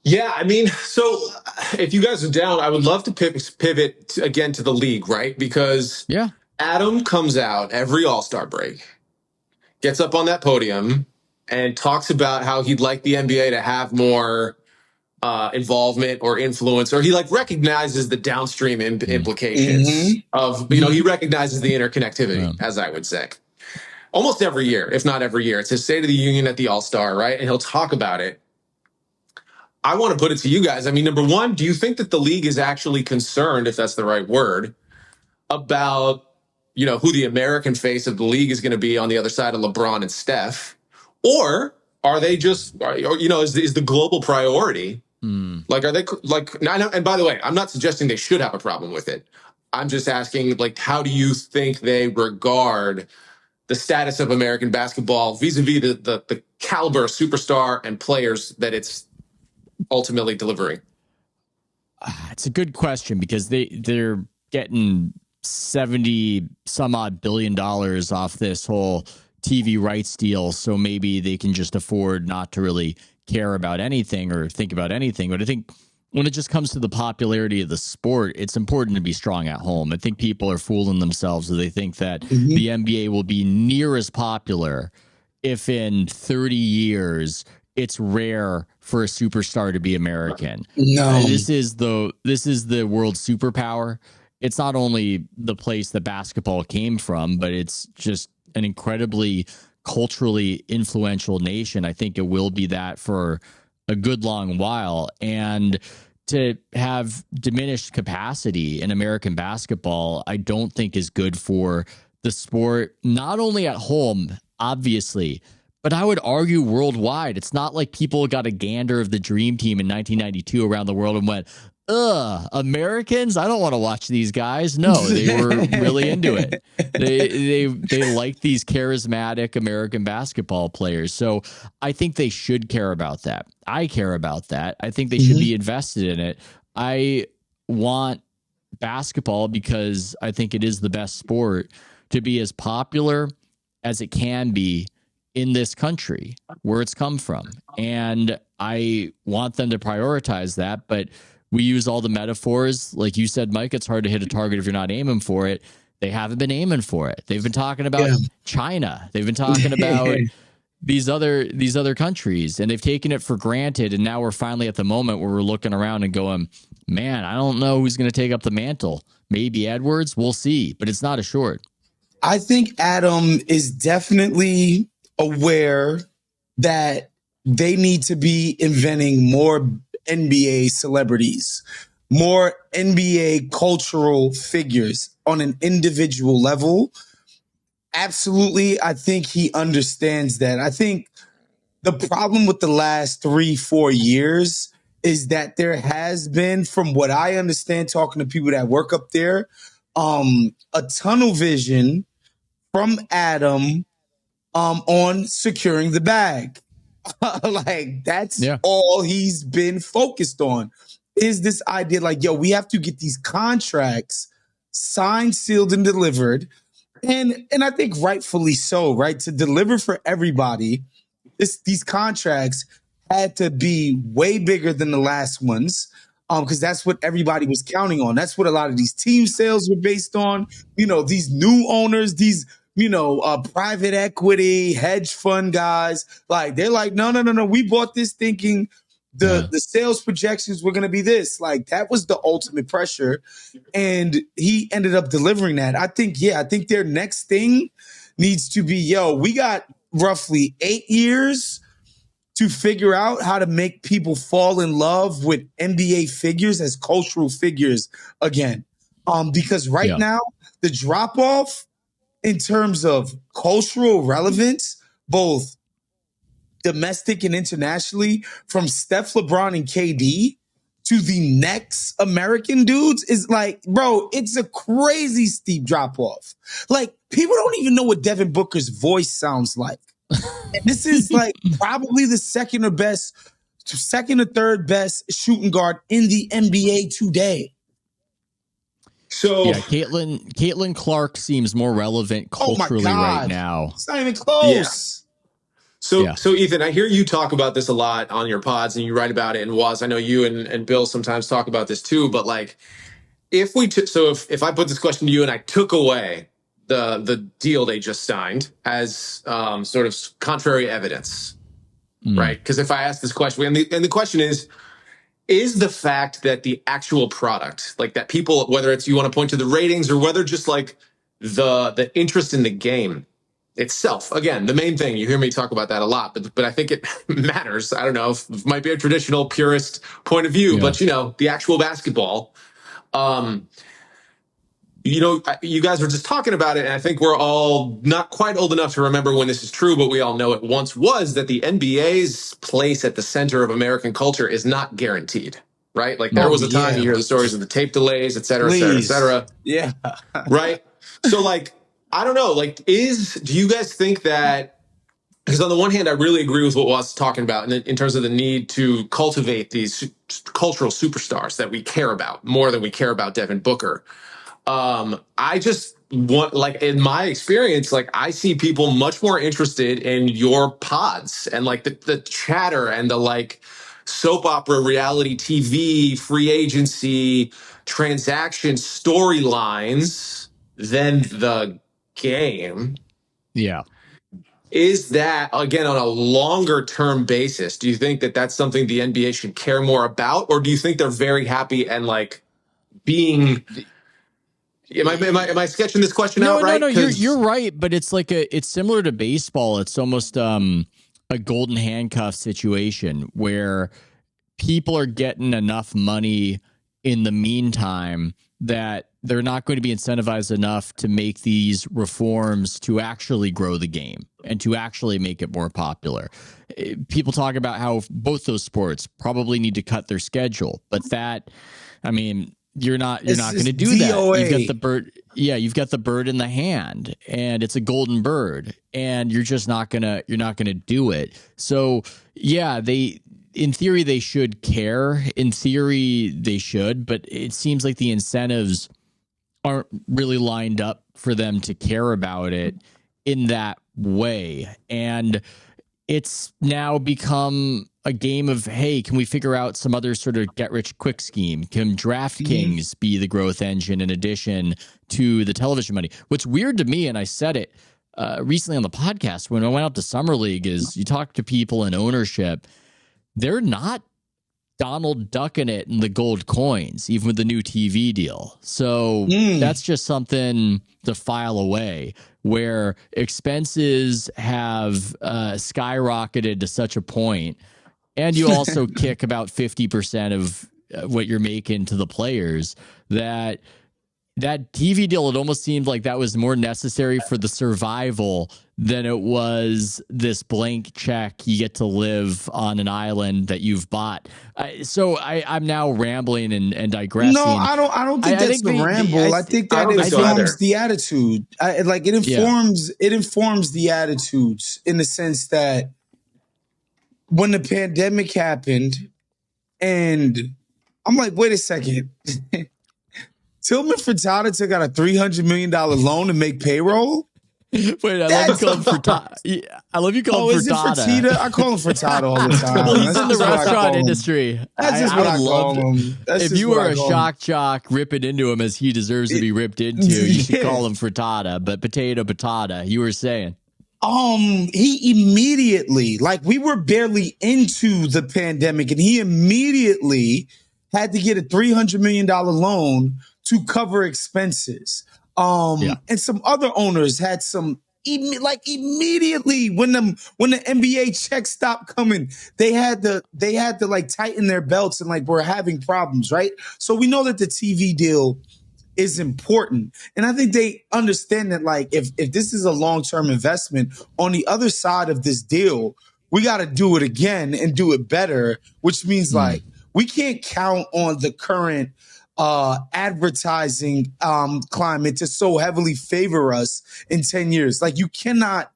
Yeah, I mean, so if you guys are down, I would love to pivot again to the league, right? Because Adam comes out every All-Star break, gets up on that podium, and talks about how he'd like the NBA to have more involvement or influence, or he like recognizes the downstream implications of, he recognizes the interconnectivity, as I would say. Almost every year, if not every year. It's his State of the Union at the All-Star, right? And he'll talk about it. I want to put it to you guys. I mean, number one, do you think that the league is actually concerned, if that's the right word, about, who the American face of the league is going to be on the other side of LeBron and Steph? Or are they just, is the global priority? Like, are they like, and by the way, I'm not suggesting they should have a problem with it. I'm just asking, like, how do you think they regard the status of American basketball vis-a-vis the caliber of superstar and players that it's ultimately delivering? It's a good question because they're getting 70 some odd billion dollars off this whole TV rights deal, so maybe they can just afford not to really care about anything or think about anything. But I think when it just comes to the popularity of the sport, it's important to be strong at home. I think people are fooling themselves if they think that the NBA will be near as popular if in 30 years it's rare for a superstar to be American. No, this is the world superpower. It's not only the place that basketball came from, but it's just an incredibly culturally influential nation. I think it will be that for a good long while. And to have diminished capacity in American basketball, I don't think is good for the sport, not only at home, obviously, but I would argue worldwide. It's not like people got a gander of the Dream Team in 1992 around the world and went, Americans, I don't want to watch these guys. No, they were really into it. They like these charismatic American basketball players. So I think they should care about that. I care about that. I think they should be invested in it. I want basketball, because I think it is the best sport, to be as popular as it can be in this country where it's come from. And I want them to prioritize that, but we use all the metaphors. Like you said, Mike, it's hard to hit a target if you're not aiming for it. They haven't been aiming for it. They've been talking about China. They've been talking about these other countries, and they've taken it for granted. And now we're finally at the moment where we're looking around and going, man, I don't know who's going to take up the mantle. Maybe Edwards. We'll see, but it's not assured. I think Adam is definitely aware that they need to be inventing more NBA celebrities, more NBA cultural figures on an individual level. Absolutely. I think he understands that. I think the problem with the last 3-4 years is that there has been, from what I understand, talking to people that work up there, a tunnel vision from Adam on securing the bag. Like, that's all he's been focused on, is this idea like, yo, we have to get these contracts signed, sealed, and delivered. And I think rightfully so, right? To deliver for everybody, these contracts had to be way bigger than the last ones, because that's what everybody was counting on. That's what a lot of these team sales were based on. These new owners, these private equity, hedge fund guys, like, they're like, no. We bought this thinking the sales projections were going to be this. Like, that was the ultimate pressure. And he ended up delivering that. I think their next thing needs to be, we got roughly 8 years to figure out how to make people fall in love with NBA figures as cultural figures again. Because right now, the drop off in terms of cultural relevance, both domestic and internationally, from Steph, LeBron, and KD to the next American dudes is like, bro, it's a crazy steep drop off. Like, people don't even know what Devin Booker's voice sounds like. And this is like probably the second or third best shooting guard in the NBA today. So yeah, Caitlin Clark seems more relevant culturally right now. It's not even close. So Ethan, I hear you talk about this a lot on your pods, and you write about it. And Waz, I know you and Bill sometimes talk about this too. But like, if I put this question to you and I took away the deal they just signed as sort of contrary evidence, right? Because if I ask this question, and the question is the fact that the actual product, like that people, whether it's you want to point to the ratings or whether just like the interest in the game itself, again, the main thing, you hear me talk about that a lot, but I think it matters. I don't know if it might be a traditional purist point of view, but the actual basketball, you guys were just talking about it, and I think we're all not quite old enough to remember when this is true, but we all know it once was, that the NBA's place at the center of American culture is not guaranteed, right? Like there was a time you hear the stories of the tape delays, et cetera, et cetera, et cetera. Yeah. Right? So like, I don't know, like do you guys think that, because on the one hand, I really agree with what was talking about in terms of the need to cultivate these cultural superstars that we care about more than we care about Devin Booker. I just want, like, in my experience, like I see people much more interested in your pods and like the chatter and the like soap opera, reality TV, free agency, transaction storylines than the game. Yeah. Is that, again, on a longer term basis, do you think that that's something the NBA should care more about? Or do you think they're very happy and like being... Am I sketching this question out right? No, you're right, but it's like it's similar to baseball. It's almost a golden handcuff situation where people are getting enough money in the meantime that they're not going to be incentivized enough to make these reforms to actually grow the game and to actually make it more popular. People talk about how both those sports probably need to cut their schedule, but you're not going to do DOA. that. You've got the bird. Yeah, you've got the bird in the hand, and it's a golden bird, and you're just not gonna do it. So yeah, in theory they should care. In theory they should, but it seems like the incentives aren't really lined up for them to care about it in that way, and it's now become a game of, hey, can we figure out some other sort of get-rich-quick scheme? Can DraftKings be the growth engine in addition to the television money? What's weird to me, and I said it recently on the podcast when I went out to Summer League, is you talk to people in ownership, they're not Donald ducking it in the gold coins, even with the new TV deal. So that's just something to file away, where expenses have skyrocketed to such a point, and you also kick about 50% of what you're making to the players, that TV deal, it almost seemed like that was more necessary for the survival than it was this blank check you get to live on an island that you've bought. So I'm now rambling and digressing. No, I don't think that's the ramble. I think that informs the attitude. It informs the attitudes in the sense that when the pandemic happened, and I'm like, wait a second. Tillman Furtada took out a $300 million loan to make payroll? Wait, I love you calling Furtada. I love you calling Furtada. Is it Fertitta? I call him Furtada all the time. Well, he's in the restaurant industry. That's just what I call him. If you were a shock jock ripping into him as he deserves to be ripped into, you should call him Furtada. But potato, you were saying. He immediately, like, we were barely into the pandemic, and he immediately had to get a $300 million loan to cover expenses. And some other owners had some, immediately when the NBA checks stopped coming, they had to like tighten their belts and like we're having problems, right? So we know that the TV deal is important. And I think they understand that, like, if this is a long-term investment, on the other side of this deal, we got to do it again and do it better, which means like we can't count on the current advertising climate to so heavily favor us in 10 years. Like, you cannot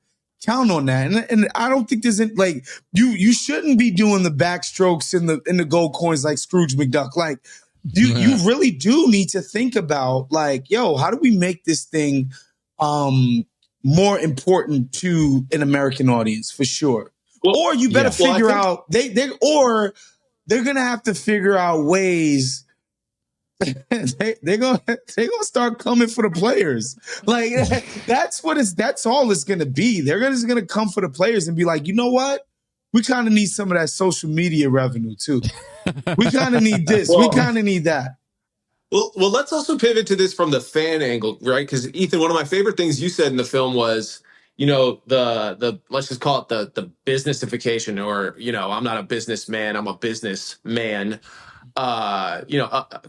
count on that. And I don't think there's like, you shouldn't be doing the backstrokes in the gold coins like Scrooge McDuck. Like, you really do need to think about, like, yo, how do we make this thing more important to an American audience, for sure? Well, or you better figure out they're gonna have to figure out ways. they're gonna start coming for the players. Like, that's all it's gonna be. They're just gonna come for the players and be like, you know what? We kind of need some of that social media revenue too. We kind of need this. We kind of need that. Well, let's also pivot to this from the fan angle, right? Because Ethan, one of my favorite things you said in the film was, you know, the let's just call it the businessification, or, you know, I'm not a businessman, I'm a businessman. A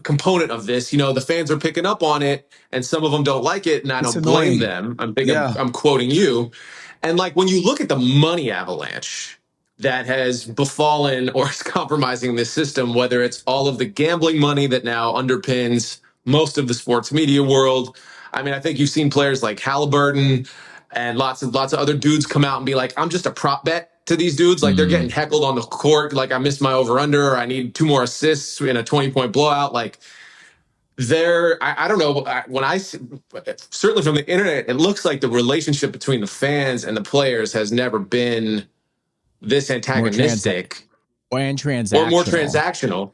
component of this. You know, the fans are picking up on it, and some of them don't like it, and I don't blame them. I'm quoting you. And like, when you look at the money avalanche that has befallen or is compromising this system, whether it's all of the gambling money that now underpins most of the sports media world. I mean, I think you've seen players like Halliburton and lots of other dudes come out and be like, I'm just a prop bet to these dudes. Like, they're getting heckled on the court. Like, I missed my over under, or I need 2 more assists in a 20-point blowout. Like, I don't know. When I certainly from the internet, it looks like the relationship between the fans and the players has never been this antagonistic or more transactional.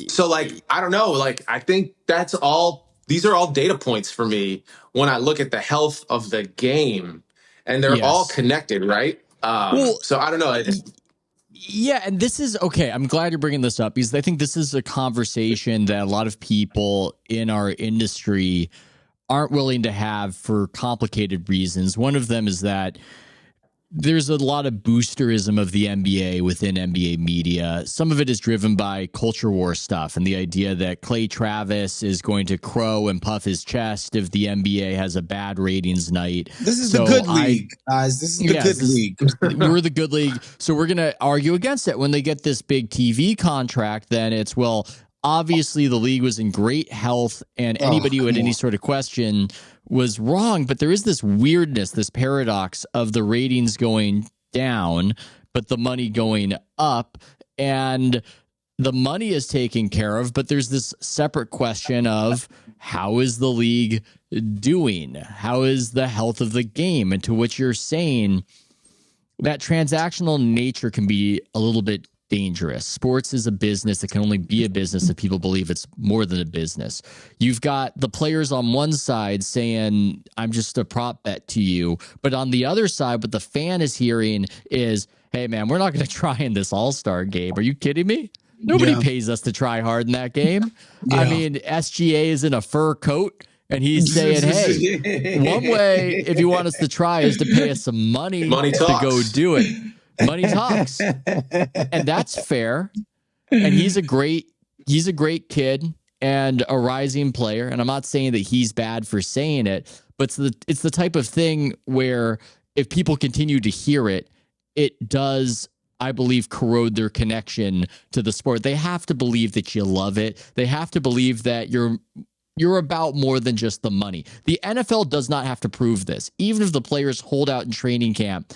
So, like, I don't know. Like, I think these are all data points for me when I look at the health of the game, and they're all connected, right? So I don't know. Yeah, and this is okay. I'm glad you're bringing this up, because I think this is a conversation that a lot of people in our industry aren't willing to have for complicated reasons. One of them is that there's a lot of boosterism of the NBA within NBA media. Some of it is driven by culture war stuff and the idea that Clay Travis is going to crow and puff his chest if the NBA has a bad ratings night. This is the good league, guys. This is the good league. We're the good league. So we're going to argue against it. When they get this big TV contract, then it's, well, obviously the league was in great health, and anybody who had any sort of question was wrong. But there is this weirdness, this paradox of the ratings going down, but the money going up, and the money is taken care of. But there's this separate question of, how is the league doing? How is the health of the game? And to which you're saying that transactional nature can be a little bit dangerous. Sports is a business. It can only be a business if people believe it's more than a business. You've got the players on one side saying, I'm just a prop bet to you. But on the other side, what the fan is hearing is, hey, man, we're not going to try in this all-star game. Are you kidding me? Nobody pays us to try hard in that game. I mean, SGA is in a fur coat, and he's saying, hey, one way, if you want us to try, is to pay us some money to go do it. Money talks. And that's fair. And he's a great kid and a rising player. And I'm not saying that he's bad for saying it, but it's the type of thing where if people continue to hear it, it does, I believe, corrode their connection to the sport. They have to believe that you love it. They have to believe that you're about more than just the money. The NFL does not have to prove this. Even if the players hold out in training camp,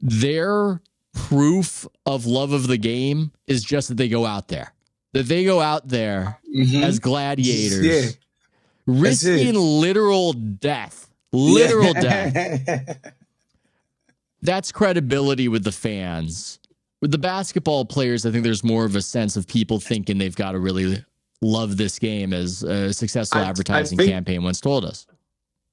their proof of love of the game is just that they go out there. That they go out there as gladiators, risking literal death. Literal death. That's credibility with the fans. With the basketball players, I think there's more of a sense of people thinking they've got to really love this game, as a successful advertising campaign once told us.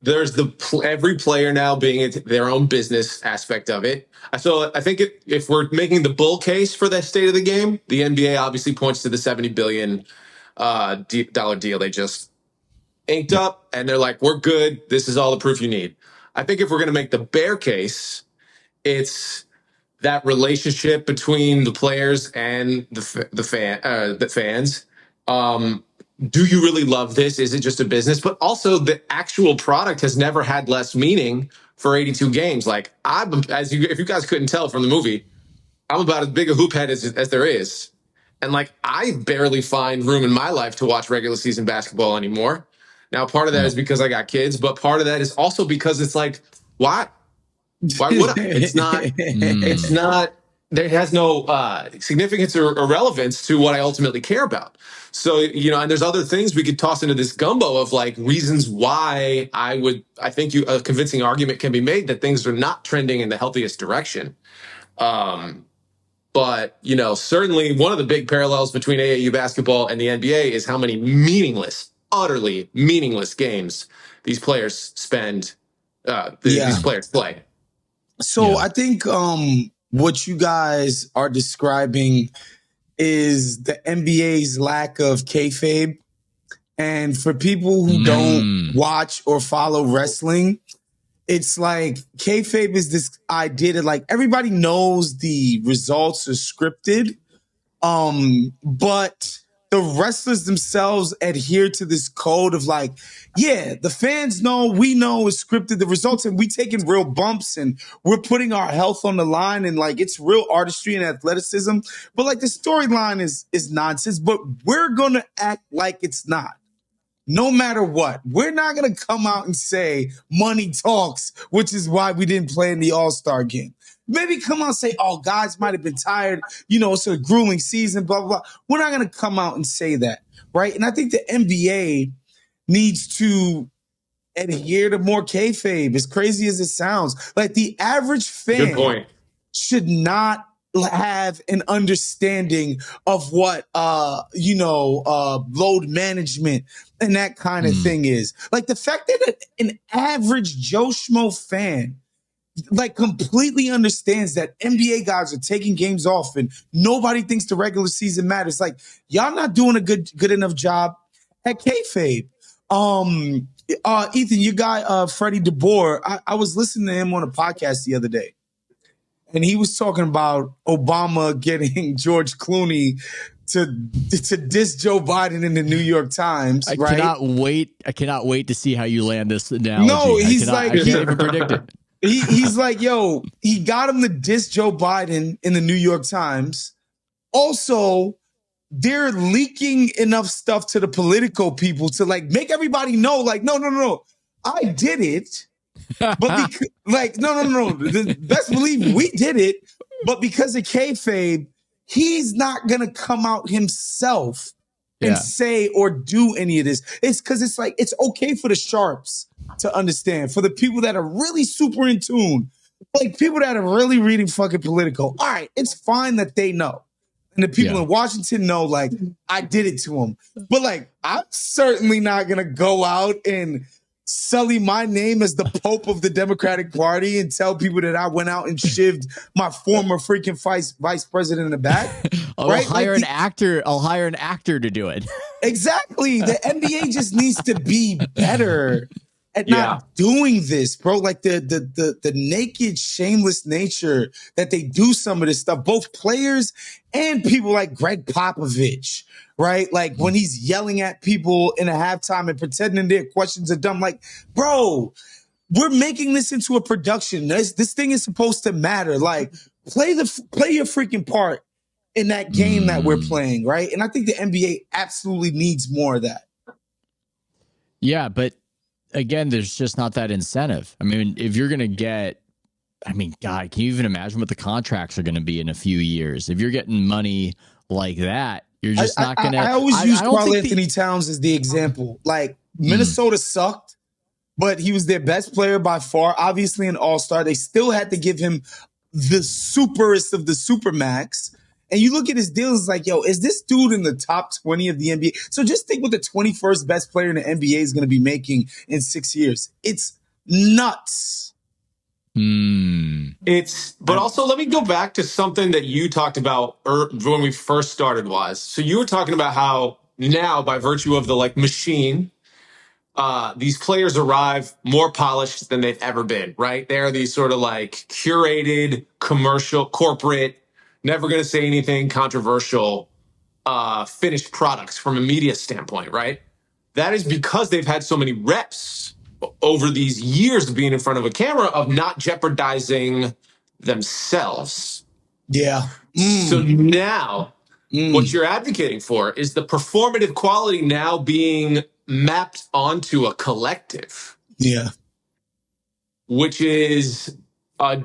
There's every player now being their own business aspect of it. So I think if we're making the bull case for the state of the game, the NBA obviously points to the $70 billion dollar deal they just inked up, and they're like, we're good. This is all the proof you need. I think if we're going to make the bear case, it's that relationship between the players and the fans. Do you really love this? Is it just a business? But also, the actual product has never had less meaning for 82 games. Like, if you guys couldn't tell from the movie, I'm about as big a hoop head as there is. And like, I barely find room in my life to watch regular season basketball anymore. Now, part of that is because I got kids, but part of that is also because it's like, why? Why would I? It's not, there has no significance or relevance to what I ultimately care about. So, and there's other things we could toss into this gumbo of like reasons why I think a convincing argument can be made that things are not trending in the healthiest direction. But, certainly one of the big parallels between AAU basketball and the NBA is how many utterly meaningless games these players spend, these players play. So I think what you guys are describing is the NBA's lack of kayfabe. And for people who don't watch or follow wrestling, it's like kayfabe is this idea that like everybody knows the results are scripted, but the wrestlers themselves adhere to this code of like, yeah, the fans know, we know it's scripted, the results, and we taking real bumps and we're putting our health on the line, and like it's real artistry and athleticism. But like the storyline is nonsense, but we're gonna act like it's not. No matter what, we're not going to come out and say money talks, which is why we didn't play in the All-Star game. Maybe come out and say, oh, guys might have been tired. It's a grueling season, blah, blah, blah. We're not going to come out and say that, right? And I think the NBA needs to adhere to more kayfabe, as crazy as it sounds. Like the average fan should not have an understanding of what load management and that kind of thing is. Like the fact that an average Joe Schmo fan like completely understands that NBA guys are taking games off and nobody thinks the regular season matters. Like y'all not doing a good enough job at kayfabe. Ethan, your guy Freddie DeBoer, I was listening to him on a podcast the other day. And he was talking about Obama getting George Clooney to diss Joe Biden in the New York Times. I cannot wait to see how you land this analogy. No, I can't even predict it. He's like, yo, he got him to diss Joe Biden in the New York Times. Also, they're leaking enough stuff to the political people to like make everybody know, like, no, I did it. But no. Best believe we did it. But because of kayfabe, he's not gonna come out himself and say or do any of this. It's because it's like it's okay for the sharps to understand. For the people that are really super in tune, like people that are really reading fucking Politico. All right, it's fine that they know. And the people in Washington know, like, I did it to them. But like, I'm certainly not gonna go out and sully my name as the Pope of the Democratic Party and tell people that I went out and shivved my former freaking vice president in the back. I'll hire an actor to do it. Exactly. The NBA just needs to be better at not doing this, bro. Like the naked, shameless nature that they do some of this stuff, both players and people like Greg Popovich. Right? Like when he's yelling at people in a halftime and pretending their questions are dumb. Like, bro, we're making this into a production. This thing is supposed to matter. Like, play your freaking part in that game that we're playing, right? And I think the NBA absolutely needs more of that. Yeah, but again, there's just not that incentive. I mean, if you're going to get, God, can you even imagine what the contracts are going to be in a few years? If you're getting money like that, you're just not going to. I always use Karl Anthony Towns as the example. Like, Minnesota sucked, but he was their best player by far. Obviously, an all-star. They still had to give him the superest of the supermax. And you look at his deals, it's like, yo, is this dude in the top 20 of the NBA? So just think what the 21st best player in the NBA is going to be making in 6 years. It's nuts. But also let me go back to something that you talked about when we first started so you were talking about how now by virtue of the like machine, these players arrive more polished than they've ever been, right? They're these sort of like curated, commercial, corporate, never going to say anything controversial, finished products from a media standpoint, right? That is because they've had so many reps over these years of being in front of a camera of not jeopardizing themselves. Yeah. So now what you're advocating for is the performative quality now being mapped onto a collective. Yeah. Which is a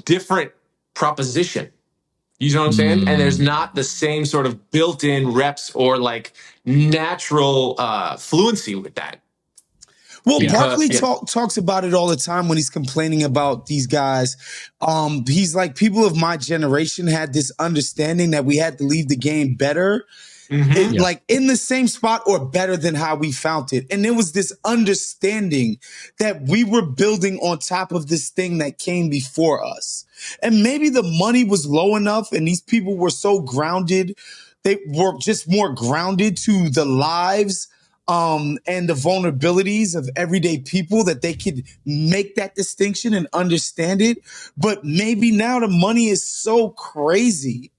different proposition. You know what I'm saying? And there's not the same sort of built-in reps or like natural fluency with that. Well, Barkley talks about it all the time when he's complaining about these guys. He's like, people of my generation had this understanding that we had to leave the game better, like in the same spot or better than how we found it. And there was this understanding that we were building on top of this thing that came before us. And maybe the money was low enough and these people were so grounded. They were just more grounded to the lives and the vulnerabilities of everyday people that they could make that distinction and understand it. But maybe now the money is so crazy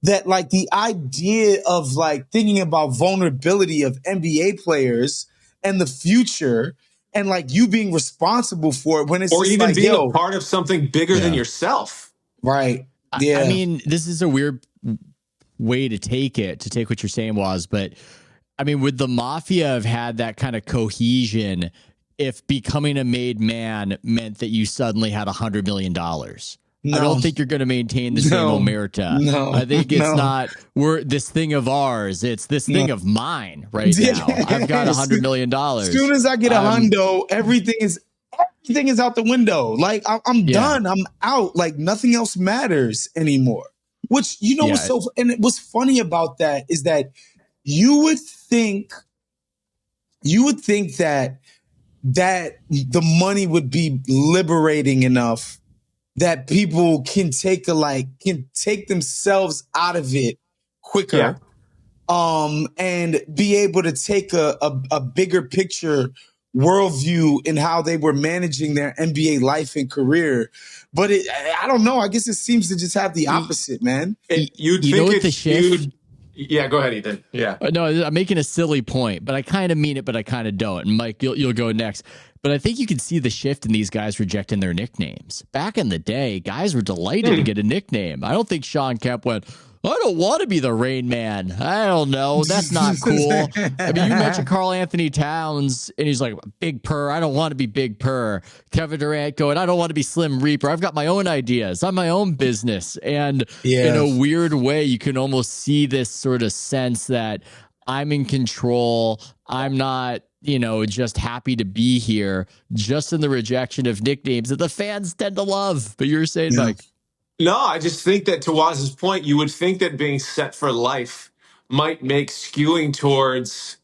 that like the idea of like thinking about vulnerability of NBA players and the future and like you being responsible for it when it's or just even like, being a part of something bigger than yourself. Right. Yeah. I mean, this is a weird way to take what you're saying was, but I mean, would the mafia have had that kind of cohesion if becoming a made man meant that you suddenly had $100 million? No. I don't think you're going to maintain the same omerta. No. I think it's not, we're this thing of ours. It's this thing of mine right now. I've got $100 million. As soon as I get a hundo, everything is out the window. Like I'm done. I'm out. Like nothing else matters anymore. Which, you know, what's and what's funny about that is that you would think that the money would be liberating enough that people can take themselves out of it quicker, and be able to take a bigger picture worldview in how they were managing their NBA life and career. But I don't know. I guess it seems to just have the opposite, man. You'd think the shift. Yeah, go ahead, Ethan. Yeah. No, I'm making a silly point, but I kind of mean it, but I kind of don't. And Mike, you'll go next. But I think you can see the shift in these guys rejecting their nicknames. Back in the day, guys were delighted to get a nickname. I don't think Sean Kemp went, I don't want to be the Rain Man. I don't know. That's not cool. I mean, you mentioned Karl Anthony Towns, and he's like, Big Purr. I don't want to be Big Purr. Kevin Durant going, I don't want to be Slim Reaper. I've got my own ideas. I'm my own business. And in a weird way, you can almost see this sort of sense that I'm in control. I'm not, just happy to be here, just in the rejection of nicknames that the fans tend to love. But you're saying, Mike. No, I just think that to Waz's point, you would think that being set for life might make skewing towards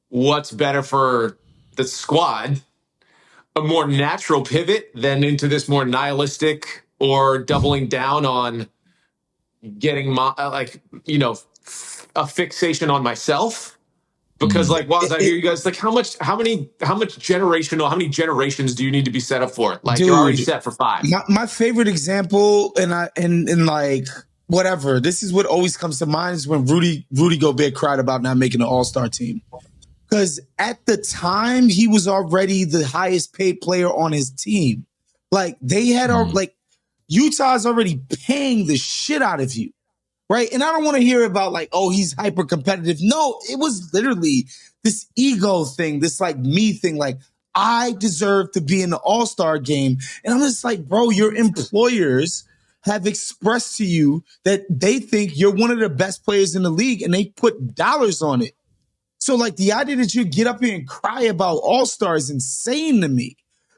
what's better for the squad a more natural pivot than into this more nihilistic or doubling down on getting a fixation on myself. Because like Waz, I hear you guys like how many generations do you need to be set up for? Like you're already set for 5. My favorite example, and like whatever, this is what always comes to mind is when Rudy Gobert cried about not making an All-Star team. Because at the time he was already the highest paid player on his team. Like they had like Utah's already paying the shit out of you. Right. And I don't want to hear about like, oh, he's hyper competitive. No, it was literally this ego thing, this like me thing. Like I deserve to be in the All-Star game. And I'm just like, bro, your employers have expressed to you that they think you're one of the best players in the league and they put dollars on it. So like the idea that you get up here and cry about All-Star is insane to me.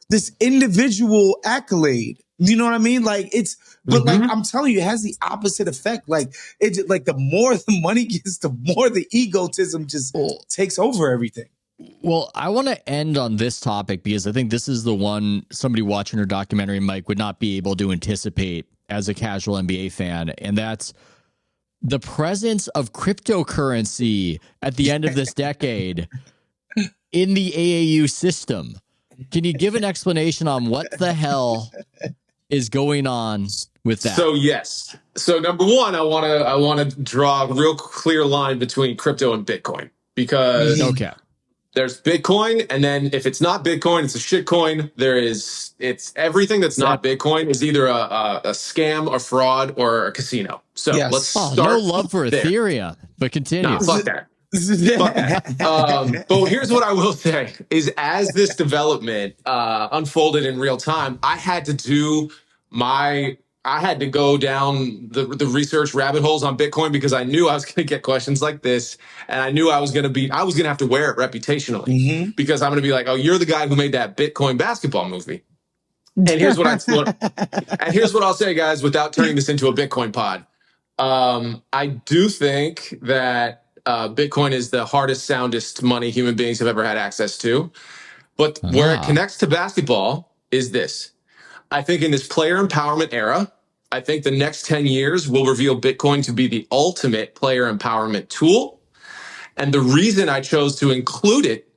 This individual accolade. You know what I mean? Like but like I'm telling you, it has the opposite effect. Like like the more the money gets, the more the egotism just takes over everything. Well, I want to end on this topic because I think this is the one somebody watching her documentary, Mike, would not be able to anticipate as a casual NBA fan. And that's the presence of cryptocurrency at the end of this decade in the AAU system. Can you give an explanation on what the hell is going on with that? So yes. So number one, I want to draw a real clear line between crypto and Bitcoin because There's Bitcoin, and then if it's not Bitcoin, it's a shit coin. It's everything that's not Bitcoin is either a scam, a fraud, or a casino. So let's start. No love for there. Ethereum, but continue. Nah, fuck that. Fuck that. But here's what I will say is as this development unfolded in real time, I had to go down the research rabbit holes on Bitcoin because I knew I was going to get questions like this, and I knew I was going to have to wear it reputationally because I'm going to be like, oh, you're the guy who made that Bitcoin basketball movie. And here's what I'll say, guys, without turning this into a Bitcoin pod. I do think that Bitcoin is the hardest, soundest money human beings have ever had access to. But where it connects to basketball is this. I think in this player empowerment era, I think the next 10 years will reveal Bitcoin to be the ultimate player empowerment tool. And the reason I chose to include it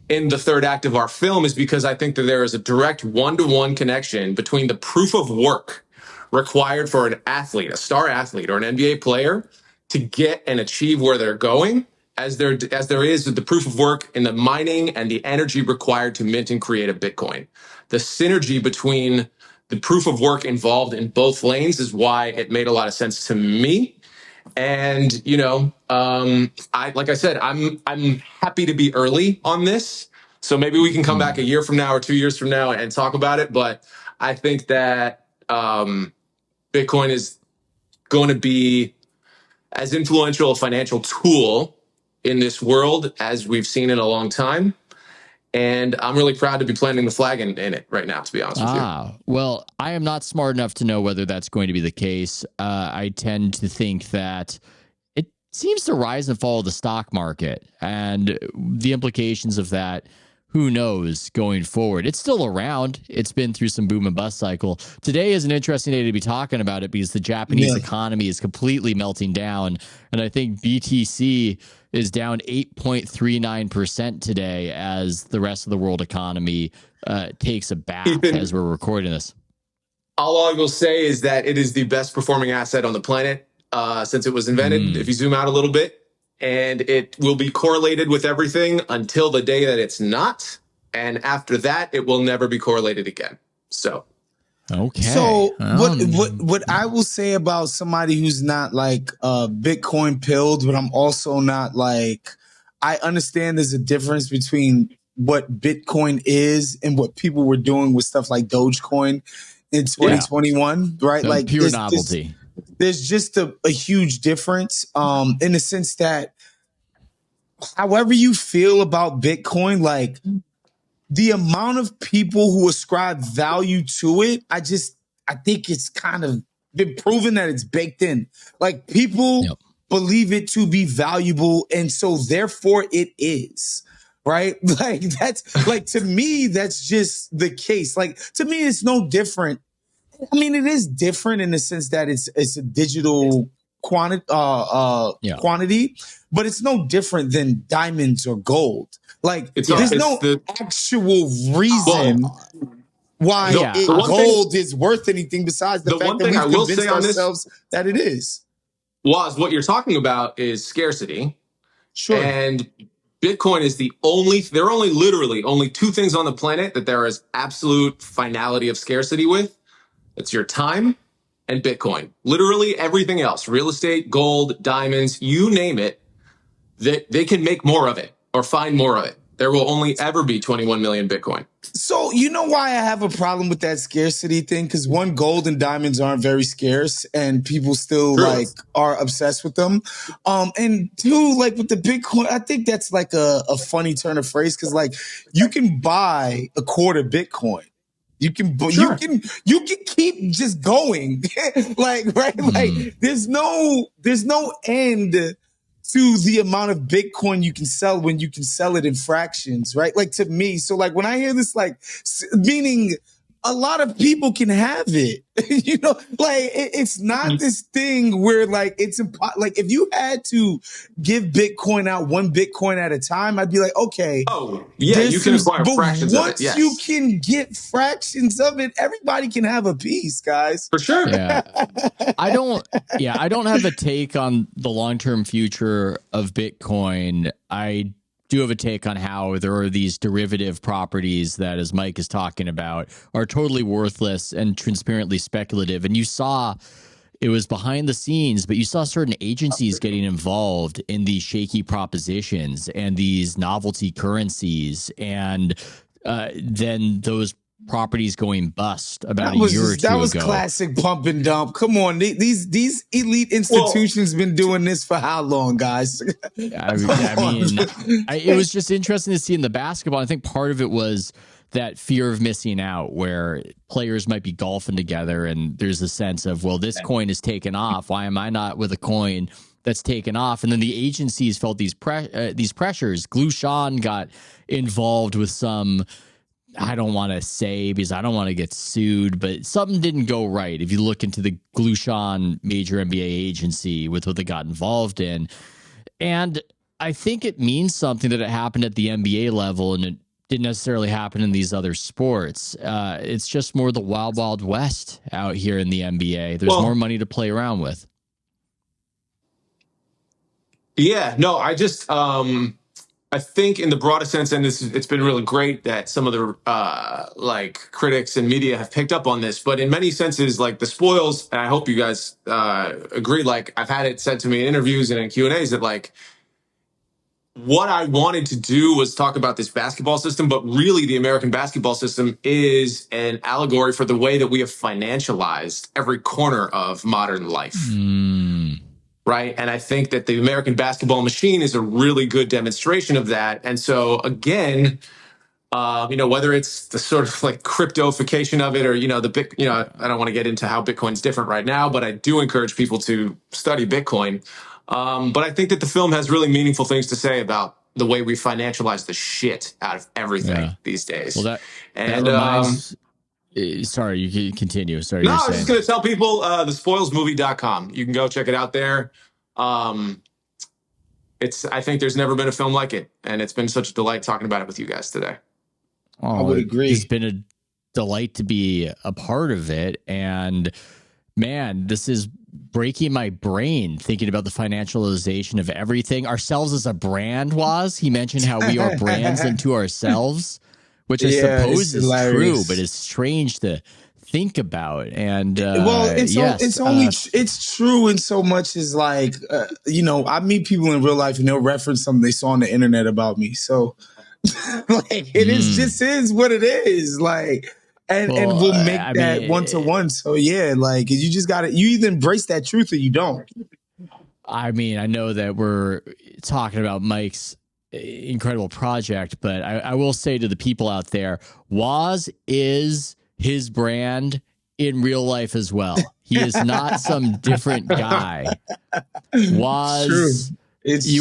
in the third act of our film is because I think that there is a direct one-to-one connection between the proof of work required for an athlete, a star athlete or an NBA player to get and achieve where they're going as there is the proof of work in the mining and the energy required to mint and create a Bitcoin. The synergy between the proof of work involved in both lanes is why it made a lot of sense to me. And, like I said, I'm happy to be early on this. So maybe we can come back a year from now or 2 years from now and talk about it. But I think that Bitcoin is going to be as influential a financial tool in this world as we've seen in a long time. And I'm really proud to be planting the flag in it right now, to be honest with you. Well, I am not smart enough to know whether that's going to be the case. I tend to think that it seems to rise and fall the stock market, and the implications of that, who knows going forward. It's still around. It's been through some boom and bust cycle. Today is an interesting day to be talking about it because the Japanese economy is completely melting down. And I think BTC is down 8.39% today as the rest of the world economy takes a bath as we're recording this. All I will say is that it is the best performing asset on the planet since it was invented, if you zoom out a little bit. And it will be correlated with everything until the day that it's not. And after that, it will never be correlated again. So, okay. So what I will say about somebody who's not like Bitcoin pilled, but I'm also not like, I understand there's a difference between what Bitcoin is and what people were doing with stuff like Dogecoin in 2021, right? So like pure novelty. There's just a huge difference in the sense that however you feel about Bitcoin, like the amount of people who ascribe value to it, I think it's kind of been proven that it's baked in. Like people believe it to be valuable, and so therefore it is. Right? Like that's like, to me, that's just the case. Like to me, it's no different. I mean, it is different in the sense that it's a digital quantity, but it's no different than diamonds or gold. Like there's no actual reason why gold is worth anything besides the fact that we've convinced ourselves that it is. Woz, what you're talking about is scarcity. Sure. And Bitcoin is there are literally only two things on the planet that there is absolute finality of scarcity with. It's your time and Bitcoin. Literally everything else, real estate, gold, diamonds, you name it, they can make more of it or find more of it. There will only ever be 21 million Bitcoin. So you know why I have a problem with that scarcity thing? Because one, gold and diamonds aren't very scarce and people still like are obsessed with them. And two, like with the Bitcoin, I think that's like a funny turn of phrase because like you can buy a quarter Bitcoin. You can you can keep just going. Like, right? Like there's no end to the amount of Bitcoin you can sell when you can sell it in fractions, right? Like to me, so like when I hear this, like meaning a lot of people can have it, you know, like it's not this thing where like it's like if you had to give Bitcoin out one Bitcoin at a time, I'd be like, okay, you can acquire fractions of it. Once you can get fractions of it, everybody can have a piece, guys. For sure. Yeah. I don't have a take on the long-term future of Bitcoin. I do have a take on how there are these derivative properties that, as Mike is talking about, are totally worthless and transparently speculative. And you saw it was behind the scenes, but you saw certain agencies getting involved in these shaky propositions and these novelty currencies, and then those properties going bust about a year or two ago. That was classic pump and dump. Come on, these elite institutions been doing this for how long, guys? It was just interesting to see in the basketball. I think part of it was that fear of missing out, where players might be golfing together and there's a sense of, well, this coin is taken off. Why am I not with a coin that's taken off? And then the agencies felt these pressures. Glushan got involved with some, I don't want to say because I don't want to get sued, but something didn't go right. If you look into the Glushan major NBA agency with what they got involved in. And I think it means something that it happened at the NBA level and it didn't necessarily happen in these other sports. It's just more the wild, wild west out here in the NBA. There's more money to play around with. Yeah, no, I just, I think in the broadest sense, and it's been really great that some of the like critics and media have picked up on this, but in many senses, like the spoils, and I hope you guys agree, like I've had it said to me in interviews and in Q&As that like, what I wanted to do was talk about this basketball system, but really the American basketball system is an allegory for the way that we have financialized every corner of modern life. Right. And I think that the American basketball machine is a really good demonstration of that. And so, again, whether it's the sort of like cryptofication of it or, I don't want to get into how Bitcoin's different right now, but I do encourage people to study Bitcoin. But I think that the film has really meaningful things to say about the way we financialize the shit out of everything these days. Well, that reminds... Sorry, you can continue. Sorry, no, I was just going to tell people thespoilsmovie.com. You can go check it out there. I think there's never been a film like it, and it's been such a delight talking about it with you guys today. I would agree. It's been a delight to be a part of it, and man, this is breaking my brain thinking about the financialization of everything. Ourselves as a brand, he mentioned how we are brands unto ourselves, which I suppose is true, but it's strange to think about. And it's true in so much as like, I meet people in real life and they'll reference something they saw on the internet about me. So like just is what it is. Like, and we'll make that one-to-one. So yeah, like you just got to, you either embrace that truth or you don't. I mean, I know that we're talking about Mike's incredible project, but I will say to the people out there, Waz is his brand in real life as well. He is not some different guy. Waz, he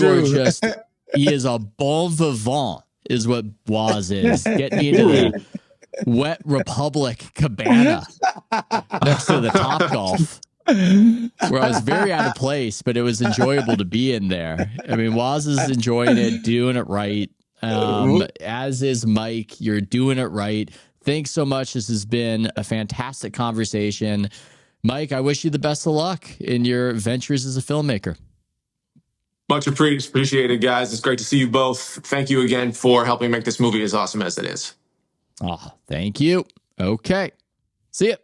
is a bon vivant is what Waz is. Get me into the Wet Republic cabana next to the Top Golf, where I was very out of place, but it was enjoyable to be in there. I mean, Waz is enjoying it, doing it right. As is Mike. You're doing it right. Thanks so much. This has been a fantastic conversation. Mike, I wish you the best of luck in your ventures as a filmmaker. Much appreciated, guys. It's great to see you both. Thank you again for helping make this movie as awesome as it is. Oh, thank you. Okay. See ya.